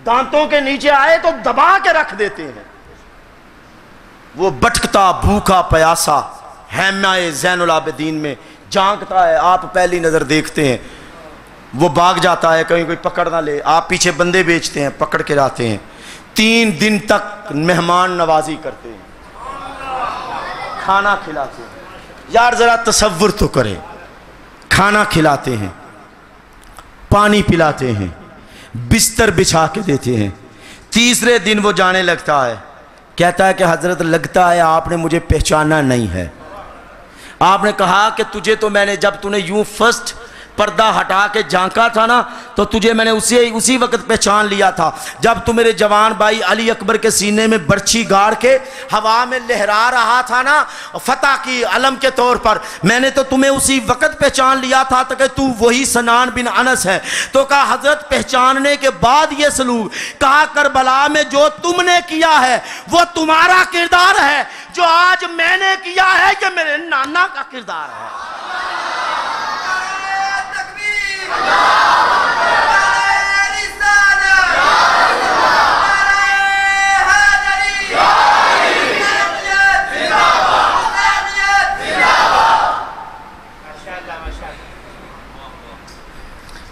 دانتوں کے نیچے آئے تو دبا کے رکھ دیتے ہیں. وہ بھٹکتا بھوکا پیاسا خیمہ زین العابدین میں جھانکتا ہے، آپ پہلی نظر دیکھتے ہیں، وہ بھاگ جاتا ہے کہیں کوئی پکڑ نہ لے، آپ پیچھے بندے بیچتے ہیں، پکڑ کے لاتے ہیں. 3 دن تک مہمان نوازی کرتے ہیں، کھانا کھلاتے ہیں. یار ذرا تصور تو کریں، کھانا کھلاتے ہیں، پانی پلاتے ہیں، بستر بچھا کے دیتے ہیں. تیسرے دن وہ جانے لگتا ہے، کہتا ہے کہ حضرت لگتا ہے آپ نے مجھے پہچانا نہیں ہے. آپ نے کہا کہ تجھے تو میں نے، جب تو نے یوں فرسٹ پردہ ہٹا کے جھانکا تھا نا تو تجھے میں نے اسی وقت پہچان لیا تھا جب تو میرے جوان بھائی علی اکبر کے سینے میں برچھی گاڑ کے ہوا میں لہرا رہا تھا نا فتح کی علم کے طور پر، میں نے تو تمہیں اسی وقت پہچان لیا تھا کہ تو وہی سنان بن انس ہے۔ تو کہا حضرت پہچاننے کے بعد یہ سلوک، کہا کربلا میں جو تم نے کیا ہے وہ تمہارا کردار ہے، جو آج میں نے کیا ہے یہ میرے نانا کا کردار ہے۔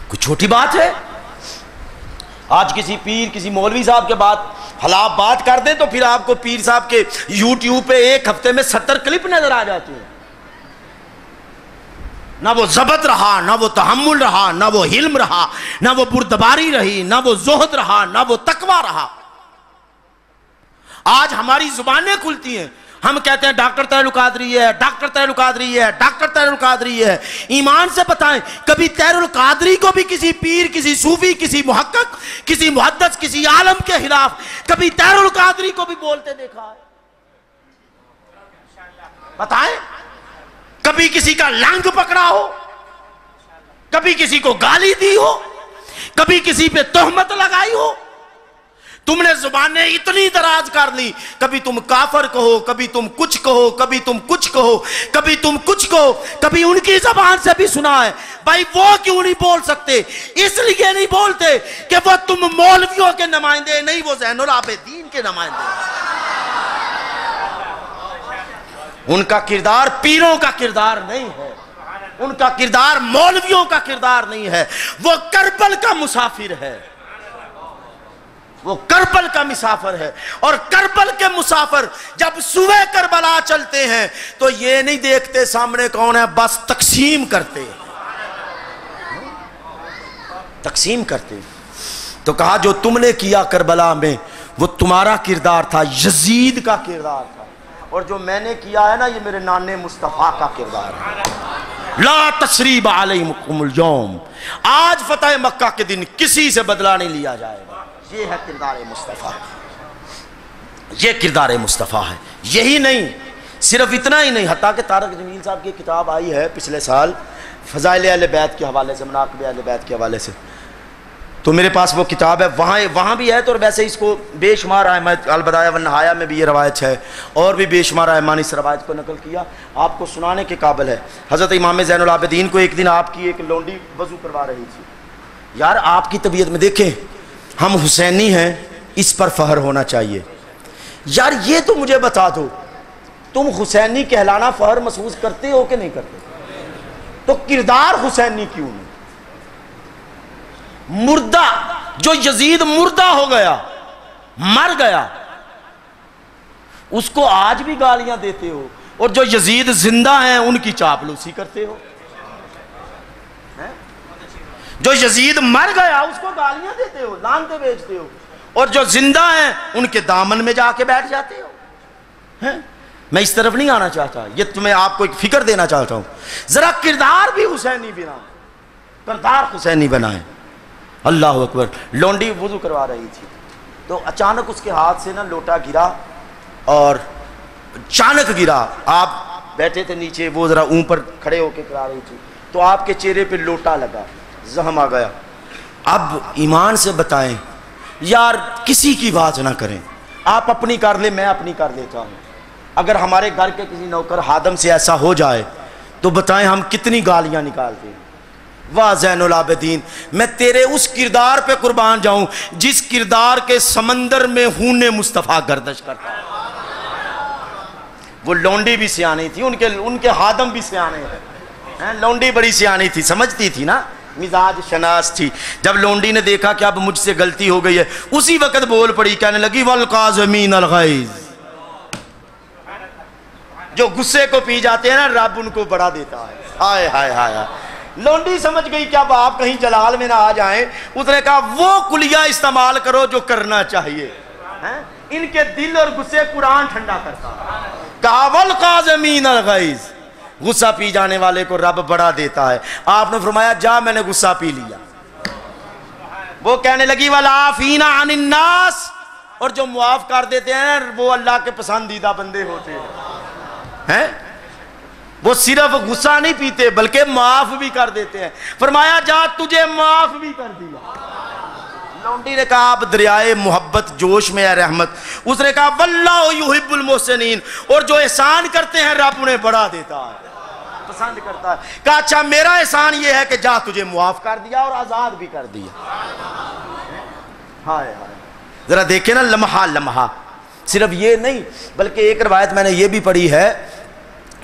کوئی چھوٹی بات ہے؟ آج کسی پیر کسی مولوی صاحب کے بعد حلاب بات کر دیں تو پھر آپ کو پیر صاحب کے یوٹیوب پہ ایک ہفتے میں 70 کلپ نظر آ جاتی ہیں۔ نہ وہ ضبط رہا، نہ وہ تحمل رہا، نہ وہ حلم رہا، نہ وہ بردباری رہی، نہ وہ زہد رہا، نہ وہ تقوی رہا۔ آج ہماری زبانیں کھلتی ہیں، ہم کہتے ہیں ڈاکٹر طاہر القادری ہے، ڈاکٹر طاہر القادری ہے، ڈاکٹر طاہر القادری ہے۔ ایمان سے بتائیں کبھی طاہر القادری کو بھی کسی پیر، کسی صوفی، کسی محقق، کسی محدث، کسی عالم کے خلاف کبھی طاہر القادری کو بھی بولتے دیکھا ہے؟ بتائیں کبھی کسی کا لنگ پکڑا ہو، کبھی کسی کو گالی دی ہو، کبھی کسی پہ تہمت لگائی ہو؟ تم نے زبانیں اتنی دراز کر لی، کبھی تم کافر کہو، کبھی تم کچھ کہو، کبھی تم کچھ کہو، کبھی تم کچھ کہو، کبھی ان کی زبان سے بھی سنا ہے۔ بھائی وہ کیوں نہیں بول سکتے؟ اس لیے نہیں بولتے کہ وہ تم مولویوں کے نمائندے نہیں، وہ زین العابدین کے نمائندے ہیں۔ ان کا کردار پیروں کا کردار نہیں ہے، ان کا کردار مولویوں کا کردار نہیں ہے، وہ کربل کا مسافر ہے، وہ کربل کا مسافر ہے۔ اور کربل کے مسافر جب سوئے کربلا چلتے ہیں تو یہ نہیں دیکھتے سامنے کون ہے، بس تقسیم کرتے ہیں، تقسیم کرتے ہیں۔ تو کہا جو تم نے کیا کربلا میں وہ تمہارا کردار تھا، یزید کا کردار تھا، اور جو میں نے کیا ہے نا یہ میرے نانے مصطفیٰ کا کردار ہے۔ لا تثریب علیکم اليوم، آج فتح مکہ کے دن کسی سے بدلہ نہیں لیا جائے گا۔ یہ ہے کردار مصطفیٰ، یہ کردار مصطفیٰ ہے۔ یہی نہیں، صرف اتنا ہی نہیں، حتیٰ کہ طارق جمیل صاحب کی کتاب آئی ہے پچھلے سال فضائل اہل بیت کے حوالے سے، مناقب اہل بیت کے حوالے سے، تو میرے پاس وہ کتاب ہے، وہاں بھی ہے۔ تو ویسے اس کو بے شمار ائمہ البدایہ والنہایہ میں بھی یہ روایت ہے، اور بھی بے شمار ائمہ نے اس روایت کو نقل کیا، آپ کو سنانے کے قابل ہے۔ حضرت امام زین العابدین کو ایک دن آپ کی ایک لونڈی وضو کروا رہی تھی۔ یار آپ کی طبیعت میں دیکھیں، ہم حسینی ہیں، اس پر فخر ہونا چاہیے۔ یار یہ تو مجھے بتا دو، تم حسینی کہلانا فخر محسوس کرتے ہو کہ نہیں کرتے؟ تو کردار حسینی کیوں نہیں؟ مردہ جو یزید مردہ ہو گیا، مر گیا، اس کو آج بھی گالیاں دیتے ہو، اور جو یزید زندہ ہیں ان کی چاپلوسی کرتے ہو۔ جو یزید مر گیا اس کو گالیاں دیتے ہو، لعنتیں بیچتے ہو، اور جو زندہ ہیں ان کے دامن میں جا کے بیٹھ جاتے ہو۔ میں اس طرف نہیں آنا چاہتا، یہ تمہیں آپ کو ایک فکر دینا چاہتا ہوں، ذرا کردار بھی حسینی بنائیں، کردار حسینی بنائیں۔ اللہ اکبر۔ لونڈی وضو کروا رہی تھی تو اچانک اس کے ہاتھ سے نا لوٹا گرا، اور اچانک گرا، آپ بیٹھے تھے نیچے، وہ ذرا اوپر کھڑے ہو کے کرا رہی تھی، تو آپ کے چہرے پہ لوٹا لگا، زخم آ گیا۔ اب ایمان سے بتائیں یار، کسی کی بات نہ کریں، آپ اپنی کر لیں، میں اپنی کر لیتا ہوں۔ اگر ہمارے گھر کے کسی نوکر خادم سے ایسا ہو جائے تو بتائیں ہم کتنی گالیاں نکالتے ہیں۔ واہ زین العابدین، میں تیرے اس کردار پہ قربان جاؤں جس کردار کے سمندر میں خون مصطفیٰ گردش کرتا ہے۔ وہ لونڈی بھی سیانی تھی، ان کے خادم بھی سیانے ہیں۔ لونڈی بڑی سیانی تھی، سمجھتی تھی نا، مزاج شناس تھی۔ جب لونڈی نے دیکھا کہ اب مجھ سے غلطی ہو گئی ہے، اسی وقت بول پڑی، کہنے لگی والقاظمین الغیظ۔ جو غصے کو پی جاتے ہیں نا، رب ان کو بڑا دیتا ہے۔ ہائے ہائے ہائے۔ لونڈی سمجھ گئی کہ اب آپ کہیں جلال میں نہ آ جائیں، اس نے کہا وہ کلیہ استعمال کرو جو کرنا چاہیے، ان کے دل اور غصے قرآن ٹھنڈا کرتا۔ کہا والقاظمین الغیظ، غصہ پی جانے والے کو رب بڑا دیتا ہے. آپ نے فرمایا جا میں نے غصہ پی لیا. وہ کہنے لگی والعافین عن الناس، اور جو معاف کر دیتے ہیں وہ اللہ کے پسندیدہ بندے ہوتے ہیں. وہ صرف غصہ نہیں پیتے بلکہ معاف بھی کر دیتے ہیں. فرمایا جا تجھے معاف بھی کر دیا. لونڈی نے کہا آپ دریائے محبت جوش میں ہے رحمت. اس نے کہا واللہ یحب المحسنین، اور جو احسان کرتے ہیں رب انہیں بڑا دیتا ہے، پسند کرتا ہے. کہا اچھا میرا احسان یہ ہے کہ جا تجھے معاف کر دیا اور آزاد بھی کر دیا. ہائے ہائے، ذرا دیکھیں نا لمحہ لمحہ. صرف یہ نہیں بلکہ ایک روایت میں نے یہ بھی پڑھی ہے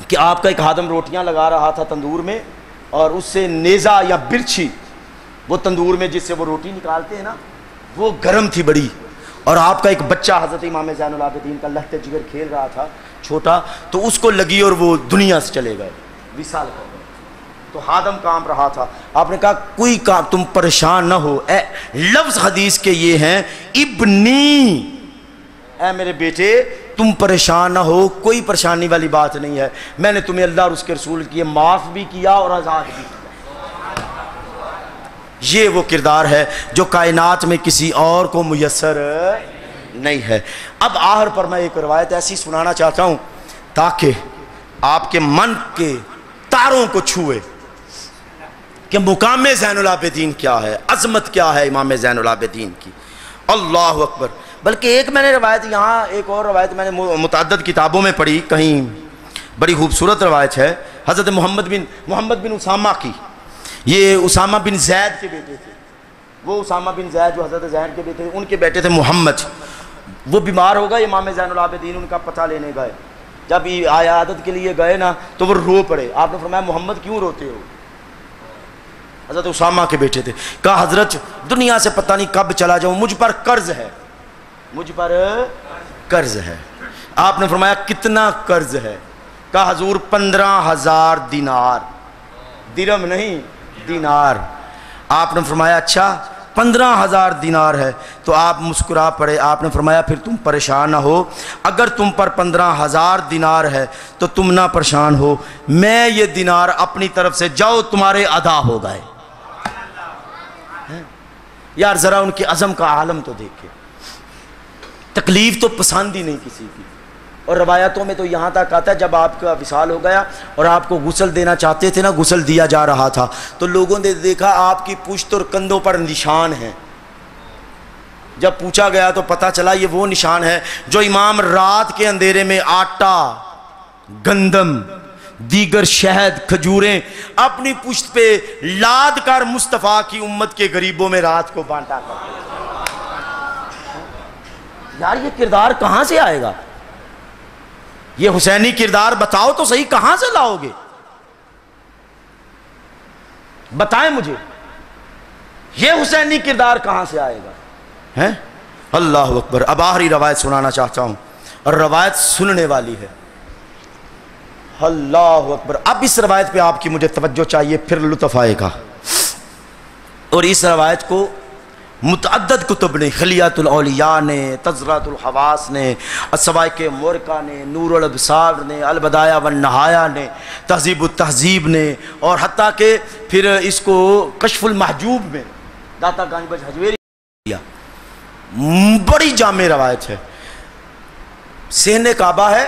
کہ آپ کا ایک خادم روٹیاں لگا رہا تھا تندور میں، اور اس سے نیزہ یا برچھی، وہ تندور میں جس سے وہ روٹی نکالتے ہیں نا، وہ گرم تھی بڑی، اور آپ کا ایک بچہ حضرت امام زین العابدین کا لہتے جگر کھیل رہا تھا چھوٹا، تو اس کو لگی اور وہ دنیا سے چلے گئے، وصال کر گئے. تو خادم کام رہا تھا. آپ نے کہا کوئی کام، تم پریشان نہ ہو. لفظ حدیث کے یہ ہیں ابنی، اے میرے بیٹے تم پریشان نہ ہو، کوئی پریشانی والی بات نہیں ہے. میں نے تمہیں اللہ اور اس کے رسول کی معاف بھی کیا اور آزاد بھی کیا. یہ وہ کردار ہے جو کائنات میں کسی اور کو میسر نہیں ہے. اب آخر پر میں ایک روایت ایسی سنانا چاہتا ہوں تاکہ آپ کے من کے تاروں کو چھوئے کہ مقام زین العابدین کیا ہے، عظمت کیا ہے امام زین العابدین کی. اللہ اکبر. بلکہ ایک میں نے روایت یہاں، ایک اور روایت میں نے متعدد کتابوں میں پڑھی، کہیں بڑی خوبصورت روایت ہے حضرت محمد بن اسامہ کی. یہ اسامہ بن زید کے بیٹے تھے. وہ اسامہ بن زید جو حضرت زید کے بیٹے تھے، ان کے بیٹے تھے محمد. وہ بیمار ہو گئے، امام زین العابدین ان کا پتہ لینے گئے. جب عیادت کے لیے گئے نا تو وہ رو پڑے. آپ نے فرمایا محمد کیوں روتے ہو؟ حضرت اسامہ کے بیٹے تھے. کہا حضرت دنیا سے پتہ نہیں کب چلا جاؤں، مجھ پر قرض ہے، مجھ پر قرض ہے. آپ نے فرمایا کتنا قرض ہے؟ کہا حضور 15,000 دینار، درہم نہیں دینار. آپ نے فرمایا اچھا 15,000 دینار ہے. تو آپ مسکرا پڑے. آپ نے فرمایا پھر تم پریشان نہ ہو، اگر تم پر 15,000 دینار ہے تو تم نہ پریشان ہو، میں یہ دینار اپنی طرف سے جاؤ تمہارے ادا ہو گئے. یار ذرا ان کے عزم کا عالم تو دیکھے. تکلیف تو پسند ہی نہیں کسی کی. اور روایتوں میں تو یہاں تک آتا ہے جب آپ کا وصال ہو گیا اور آپ کو غسل دینا چاہتے تھے نا، غسل دیا جا رہا تھا تو لوگوں نے دیکھا آپ کی پشت اور کندھوں پر نشان ہیں. جب پوچھا گیا تو پتہ چلا یہ وہ نشان ہے جو امام رات کے اندھیرے میں آٹا، گندم، دیگر شہد، کھجوریں اپنی پشت پہ لاد کر مصطفیٰ کی امت کے غریبوں میں رات کو بانٹا کرتے. یار یہ کردار کہاں سے آئے گا؟ یہ حسینی کردار بتاؤ تو صحیح، کہاں سے لاؤ گے؟ بتائیں مجھے یہ حسینی کردار کہاں سے آئے گا؟ ہیں؟ اللہ اکبر. اب آخری روایت سنانا چاہتا ہوں اور روایت سننے والی ہے. اللہ اکبر. اب اس روایت پہ آپ کی مجھے توجہ چاہیے، پھر لطف آئے گا. اور اس روایت کو متعدد کتب نے، خلیات الاولیاء نے، تذکرۃ الحواس نے، السوائق مورکہ نے، نور الابصار نے، البدایہ والنہایہ نے، تہذیب التہذیب نے، اور حتیٰ کہ پھر اس کو کشف المحجوب میں داتا گنج بخش حجویری کیا. بڑی جامع روایت ہے. صحن کعبہ ہے،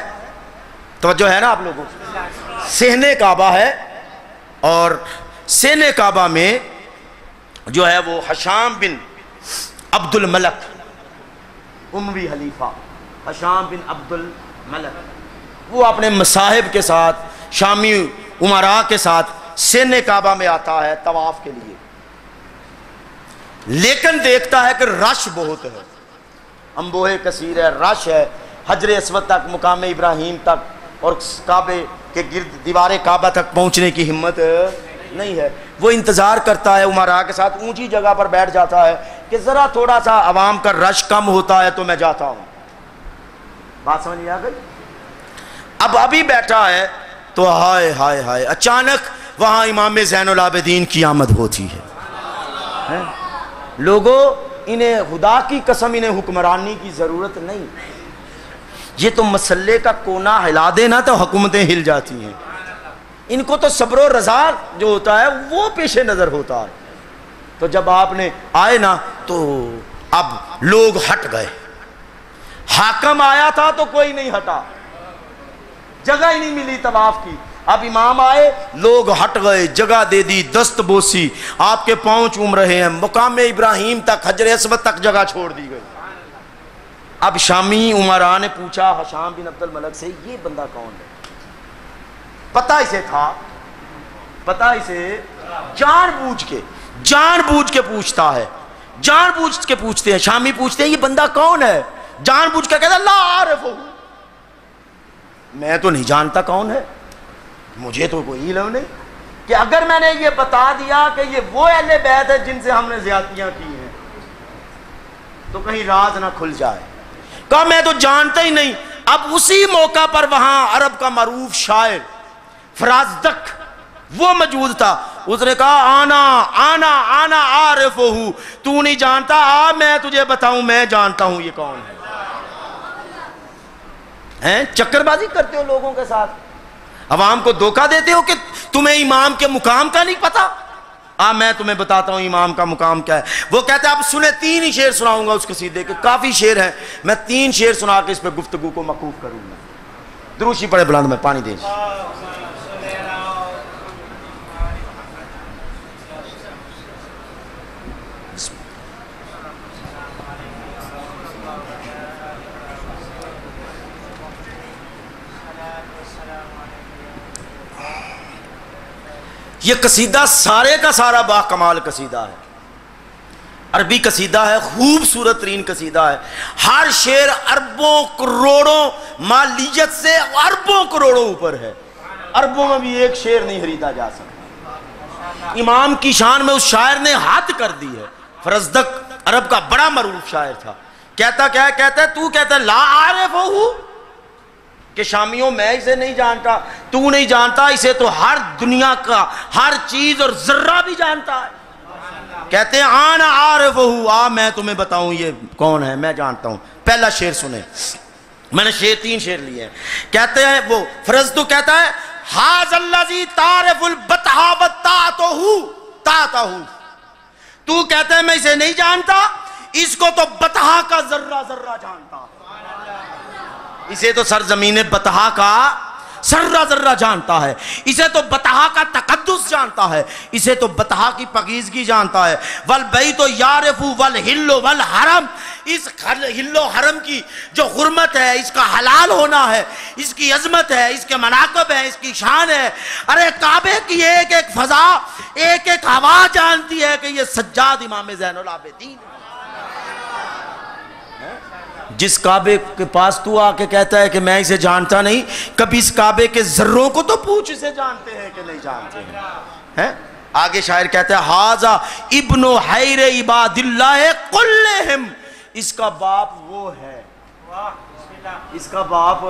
توجہ ہے نا آپ لوگوں کو؟ صحن کعبہ ہے، اور صحن کعبہ میں جو ہے وہ حشام بن عبد الملک، اموی حلیفہ حشام بن عبد الملک، وہ اپنے مصاحب کے ساتھ، شامی امراء کے ساتھ صحن کعبہ میں آتا ہے طواف کے لیے. لیکن دیکھتا ہے کہ رش بہت ہے، انبوہ کثیر ہے، رش ہے، حجر اسود تک، مقام ابراہیم تک اور کعبے کے گرد دیوار کعبہ تک پہنچنے کی ہمت نہیں ہے. وہ انتظار کرتا ہے امراء کے ساتھ، اونچی جگہ پر بیٹھ جاتا ہے کہ ذرا تھوڑا سا عوام کا رش کم ہوتا ہے تو میں جاتا ہوں. بات سمجھ میں آ گئی؟ اب ابھی بیٹھا ہے تو ہائے ہائے ہائے اچانک وہاں امام زین العابدین کی آمد ہوتی ہے. لوگوں انہیں خدا کی قسم انہیں حکمرانی کی ضرورت نہیں. یہ تو مسلے کا کونا ہلا دے نا تو حکومتیں ہل جاتی ہیں. ان کو تو صبر و رضا جو ہوتا ہے وہ پیش نظر ہوتا ہے. تو جب آپ نے آئے نا تو اب لوگ ہٹ گئے. حاکم آیا تھا تو کوئی نہیں ہٹا, جگہ ہی نہیں ملی طواف کی. اب امام آئے, لوگ ہٹ گئے, جگہ دے دی, دست بوسی, آپ کے پاؤں چوم رہے ہیں. مقام ابراہیم تک, حجر اسود تک جگہ چھوڑ دی گئی. اب شامی عمراء نے پوچھا حشام بن عبد الملک سے, یہ بندہ کون ہے؟ پتہ اسے تھا, پتہ اسے, جان بوجھ کے پوچھتا ہے, جان بوجھ کے پوچھتے ہیں. شامی پوچھتے ہیں یہ بندہ کون ہے؟ جان بوجھ کے کہتا لا عارف, میں تو نہیں جانتا کون ہے, مجھے تو کوئی علم نہیں, کہ اگر میں نے یہ بتا دیا کہ یہ وہ اہل بیت ہے جن سے ہم نے زیادتیاں کی ہیں تو کہیں راز نہ کھل جائے. کہا میں تو جانتا ہی نہیں. اب اسی موقع پر وہاں عرب کا معروف شاعر فرازدق وہ موجود تھا. اس نے کہا آنا عارف ہوں, تو نہیں جانتا, آ میں تجھے بتاؤں, میں جانتا ہوں یہ کون ہے. چکر بازی کرتے ہو لوگوں کے ساتھ, عوام کو دھوکہ دیتے ہو کہ تمہیں امام کے مقام کا نہیں پتا. میں تمہیں بتاتا ہوں امام کا مقام کیا ہے. وہ کہتا ہے اب سنے, 3 ہی شعر سناؤں گا اس قصیدے کے, کافی شعر ہیں, میں 3 شعر سنا کے اس پہ گفتگو کو موقوف کروں گا. دروشی پڑھے بلند میں پانی دیں. یہ قصیدہ سارے کا سارا با کمال قصیدہ ہے, عربی قصیدہ ہے, خوبصورت ترین قصیدہ ہے. ہر شعر اربوں کروڑوں مالیت سے اربوں کروڑوں اوپر ہے. اربوں میں بھی ایک شعر نہیں خریدا جا سکتا. امام کی شان میں اس شاعر نے حد کر دی ہے. فرزدق عرب کا بڑا معروف شاعر تھا. کہتا کیا ہے, کہتا ہے تو کہتا ہے لا عارف ہوں کہ شامیوں میں اسے نہیں جانتا, تو نہیں جانتا, اسے تو ہر دنیا کا ہر چیز اور ذرہ بھی جانتا ہے. کہتے ہیں آنا عارف ہوں, میں تمہیں بتاؤں یہ کون ہے, میں جانتا ہوں. پہلا شعر سنیں, میں نے 3 شعر لیے ہیں. کہتے ہیں وہ فرزدق کہتا ہے ھذا الذی تعرف البطحا والطاعتہ, تو کہتا ہے میں اسے نہیں جانتا, اس کو تو بطحا کا ذرہ ذرہ جانتا, اسے تو سرزمین بطحا کا ذرہ ذرہ جانتا ہے, اسے تو بطحا کا تقدس جانتا ہے, اسے تو بطحا کی پاکیزگی جانتا ہے. والبیت یعرف والحل والحرم, اس حل و حرم کی جو حرمت ہے, اس کا حلال ہونا ہے, اس کی عظمت ہے, اس کے مناقب ہے, اس کی شان ہے. ارے کعبے کی ایک ایک فضا, ایک ایک ہوا جانتی ہے کہ یہ سجاد امام زین العابدین ہے. جس کعبے کے پاس تو آ کے کہتا ہے کہ میں اسے جانتا نہیں, کبھی اس کعبے کے ذروں کو تو پوچھ, اسے جانتے ہیں کہ نہیں جانتے ہیں. آگے شاعر کہتا ہے ھذا ابن حیر عباد اللہ کلہم, اس کا باپ وہ ہے, اس کا باپ,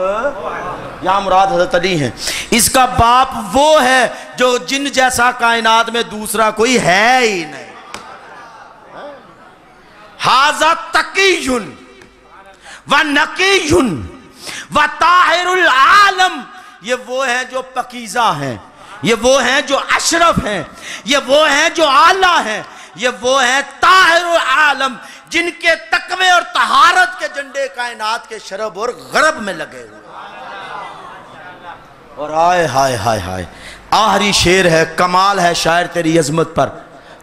یہاں مراد حضرت علی ہیں, اس کا باپ وہ ہے جو جن جیسا کائنات میں دوسرا کوئی ہے ہی نہیں. ھذا تقی وَنَقِيٌّ وَطَاہِرُ الْعَالَمِ, یہ وہ ہیں جو پاکیزہ ہیں, یہ وہ ہیں جو اشرف ہیں, یہ وہ ہیں جو اعلیٰ ہیں, یہ وہ ہیں طاہر العالم جن کے تقوی اور طہارت کے جھنڈے کائنات کے شرب اور غرب میں لگے ہوئے. اور ہائے ہائے ہائے ہائے, آخری شعر ہے, کمال ہے شاعر تیری عظمت پر,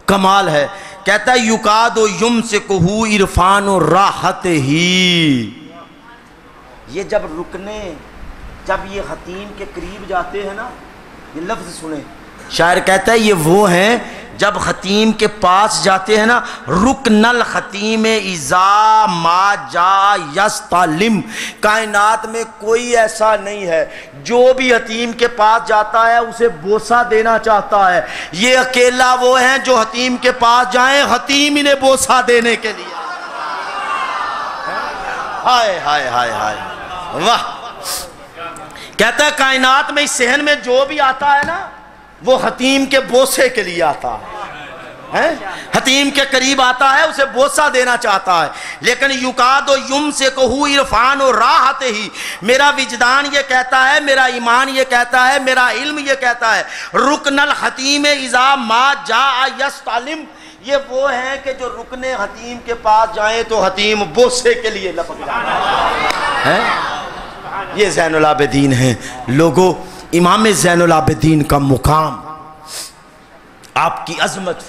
کمال ہے. کہتا ہے یکاد و یمسکہ عرفان و راحت ہی, یہ جب رکنے, جب یہ حتیم کے قریب جاتے ہیں نا, یہ لفظ سنیں, شاعر کہتا ہے یہ وہ ہیں جب حتیم کے پاس جاتے ہیں نا, رکن الحتیم اذا ما جا یستلم, کائنات میں کوئی ایسا نہیں ہے جو بھی حتیم کے پاس جاتا ہے اسے بوسہ دینا چاہتا ہے. یہ اکیلا وہ ہیں جو حتیم کے پاس جائیں حتیم انہیں بوسہ دینے کے لیے. ہائے ہائے ہائے ہائے, واہ. کہتا ہے کائنات میں اس صحن میں جو بھی آتا ہے نا وہ حتیم کے بوسے کے لیے آتا ہے. حتیم کے قریب آتا ہے، اسے بوسہ دینا چاہتا ہے، لیکن یقاد و یم سے کہو عرفان و راحت ہی، میرا وجدان یہ کہتا ہے، میرا ایمان یہ کہتا ہے، میرا علم یہ کہتا ہے، رکن الحتیم اذا ما جاء یستعلم، یہ وہ ہیں کہ جو رکن حتیم کے پاس جائیں تو حتیم بوسے کے لیے لپک جاتا ہے۔ یہ زین العابدین ہیں۔ لوگو، امام زین العابدین کا مقام، آپ کی عظمت،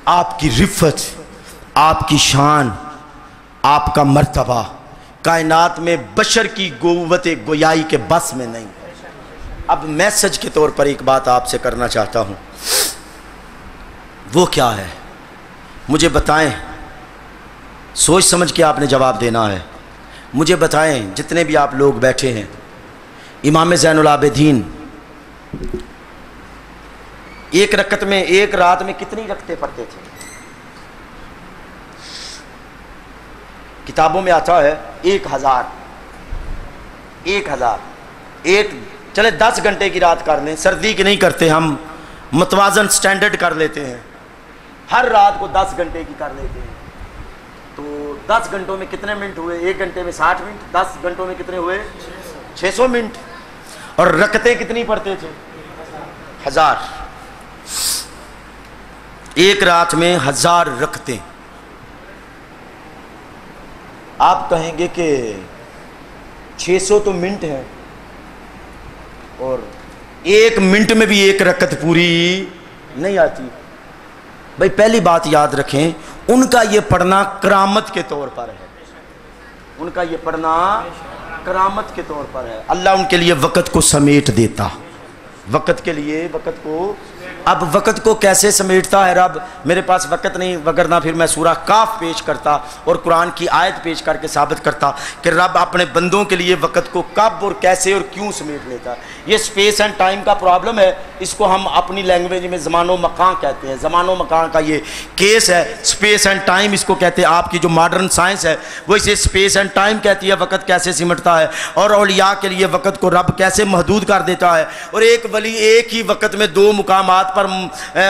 آپ کی رفت، آپ کی شان، آپ کا مرتبہ کائنات میں بشر کی قوت گویائی کے بس میں نہیں۔ اب میسج کے طور پر ایک بات آپ سے کرنا چاہتا ہوں، وہ کیا ہے مجھے بتائیں، سوچ سمجھ کے آپ نے جواب دینا ہے۔ مجھے بتائیں، جتنے بھی آپ لوگ بیٹھے ہیں، امام زین العابدین ایک رکعت میں، ایک رات میں کتنی رکعتیں پڑھتے تھے؟ کتابوں میں آتا ہے 1000، ایک چلے 10 گھنٹے کی رات کر لیں، سردی کی نہیں کرتے ہم، متوازن سٹینڈرڈ کر لیتے ہیں، ہر رات کو 10 گھنٹے کی کر لیتے ہیں، تو 10 گھنٹوں میں کتنے منٹ ہوئے؟ 1 گھنٹے میں 60 منٹ، 10 گھنٹوں میں کتنے ہوئے؟ 600 منٹ۔ اور رکعتیں کتنی پڑھتے تھے؟ 1000۔ ایک رات میں 1000 رکعتیں۔ آپ کہیں گے کہ 600 تو منٹ ہے، اور 1 منٹ میں بھی 1 رکعت پوری نہیں آتی۔ بھائی پہلی بات یاد رکھیں، ان کا یہ پڑھنا کرامت کے طور پر ہے، ان کا یہ پڑھنا کرامت کے طور پر ہے۔ اللہ ان کے لیے وقت کو سمیٹ دیتا، وقت کے لیے وقت کو۔ اب وقت کو کیسے سمیٹتا ہے رب؟ میرے پاس وقت نہیں، وگرنہ پھر میں سورہ کاف پیش کرتا اور قرآن کی آیت پیش کر کے ثابت کرتا کہ رب اپنے بندوں کے لیے وقت کو کب اور کیسے اور کیوں سمیٹ لیتا ہے۔ یہ سپیس اینڈ ٹائم کا پرابلم ہے، اس کو ہم اپنی لینگویج میں زمان و مکان کہتے ہیں، زمان و مکان کا یہ کیس ہے۔ سپیس اینڈ ٹائم اس کو کہتے ہیں، آپ کی جو ماڈرن سائنس ہے وہ اسے سپیس اینڈ ٹائم کہتی ہے، وقت کیسے سمٹتا ہے، اور اولیاء کے لیے وقت کو رب کیسے محدود کر دیتا ہے، اور ایک ولی ایک ہی وقت میں 2 مقامات پر،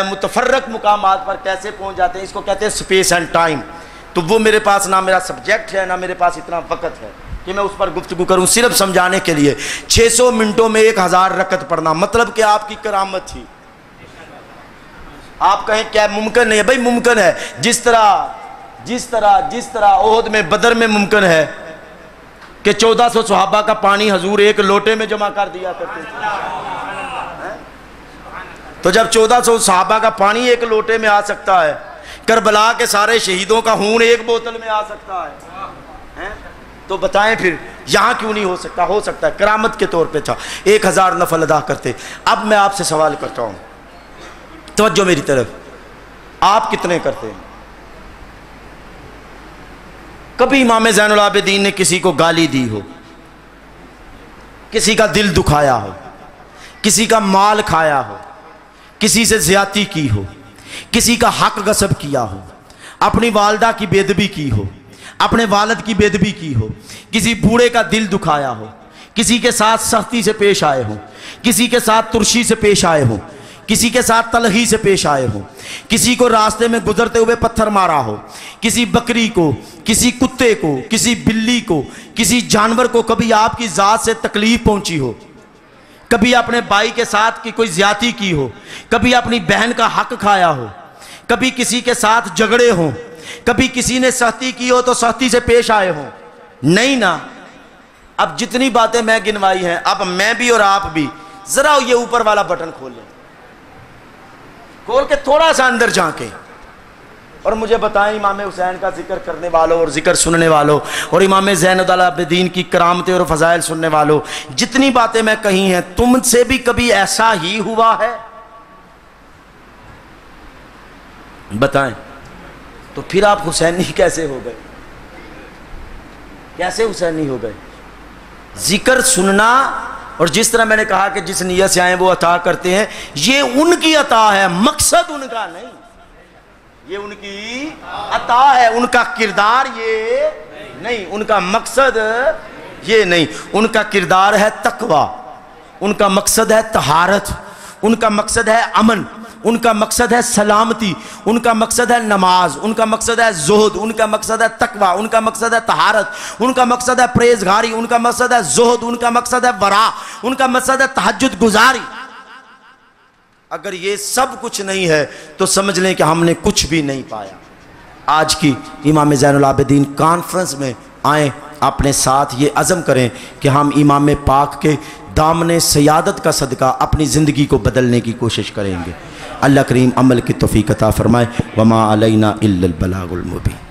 متفرق مقامات پر کیسے پہنچ جاتے ہیں، اس کو کہتے ہیں سپیس اینڈ ٹائم۔ تو وہ میرے پاس نہ میرا سبجیکٹ ہے، نہ میرے پاس اتنا وقت ہے کہ میں اس پر گفتگو کروں، صرف سمجھانے کے لیے۔ 600 منٹوں میں 1000 رکعت پڑھنا مطلب کہ آپ کی کرامت تھی۔ آپ کہیں کیا ممکن نہیں ہے؟ بھائی ممکن ہے، جس طرح احد میں، بدر میں ممکن ہے کہ 1400 صحابہ کا پانی حضور 1 لوٹے میں جمع کر دیا کرتے تھے۔ تو جب 1400 صحابہ کا پانی 1 لوٹے میں آ سکتا ہے، کربلا کے سارے شہیدوں کا خون 1 بوتل میں آ سکتا ہے، تو بتائیں پھر یہاں کیوں نہیں ہو سکتا؟ ہو سکتا ہے، کرامت کے طور پہ تھا۔ 1000 نفل ادا کرتے۔ اب میں آپ سے سوال کرتا ہوں، توجہ میری طرف، آپ کتنے کرتے ہیں؟ کبھی امام زین العابدین نے کسی کو گالی دی ہو، کسی کا دل دکھایا ہو، کسی کا مال کھایا ہو، کسی سے زیادتی کی ہو، کسی کا حق غصب کیا ہو، اپنی والدہ کی بے ادبی کی ہو، اپنے والد کی بے ادبی کی ہو، کسی بوڑھے کا دل دکھایا ہو، کسی کے ساتھ سختی سے پیش آئے ہو، کسی کے ساتھ ترشی سے پیش آئے ہو، کسی کے ساتھ تلخی سے پیش آئے ہو، کسی کو راستے میں گزرتے ہوئے پتھر مارا ہو، کسی بکری کو، کسی کتے کو، کسی بلی کو، کسی جانور کو کبھی آپ کی ذات سے تکلیف پہنچی ہو، کبھی اپنے بھائی کے ساتھ کی کوئی زیادتی کی ہو، کبھی اپنی بہن کا حق کھایا ہو، کبھی کسی کے ساتھ جھگڑے ہوں، کبھی کسی نے سختی کی ہو تو سختی سے پیش آئے ہوں؟ نہیں نا۔ اب جتنی باتیں میں گنوائی ہیں، اب میں بھی اور آپ بھی ذرا یہ اوپر والا بٹن کھول لیں، کھول کے تھوڑا سا اندر جھانکیں اور مجھے بتائیں، امام حسین کا ذکر کرنے والوں اور ذکر سننے والوں اور امام زین العابدین کی کرامتیں اور فضائل سننے والوں، جتنی باتیں میں کہی ہیں، تم سے بھی کبھی ایسا ہی ہوا ہے؟ بتائیں تو پھر آپ حسینی کیسے ہو گئے؟ کیسے حسینی ہو گئے؟ ذکر سننا، اور جس طرح میں نے کہا کہ جس نیت سے آئیں وہ عطا کرتے ہیں، یہ ان کی عطا ہے، مقصد ان کا نہیں، یہ ان کی عطا ہے، ان کا کردار یہ نہیں، ان کا مقصد یہ نہیں، ان کا کردار ہے تقوی، ان کا مقصد ہے طہارت، ان کا مقصد ہے امن، ان کا مقصد ہے سلامتی، ان کا مقصد ہے نماز، ان کا مقصد ہے زہد، ان کا مقصد ہے تقوی، ان کا مقصد ہے طہارت، ان کا مقصد ہے پرہیزگاری، ان کا مقصد ہے زہد، ان کا مقصد ہے ورع، ان کا مقصد ہے تہجد گزاری۔ اگر یہ سب کچھ نہیں ہے تو سمجھ لیں کہ ہم نے کچھ بھی نہیں پایا۔ آج کی امام زین العابدین کانفرنس میں آئیں، اپنے ساتھ یہ عزم کریں کہ ہم امام پاک کے دامن سیادت کا صدقہ اپنی زندگی کو بدلنے کی کوشش کریں گے۔ اللہ کریم عمل کی توفیق عطا فرمائے۔ وما علینا الا البلاغ المبین۔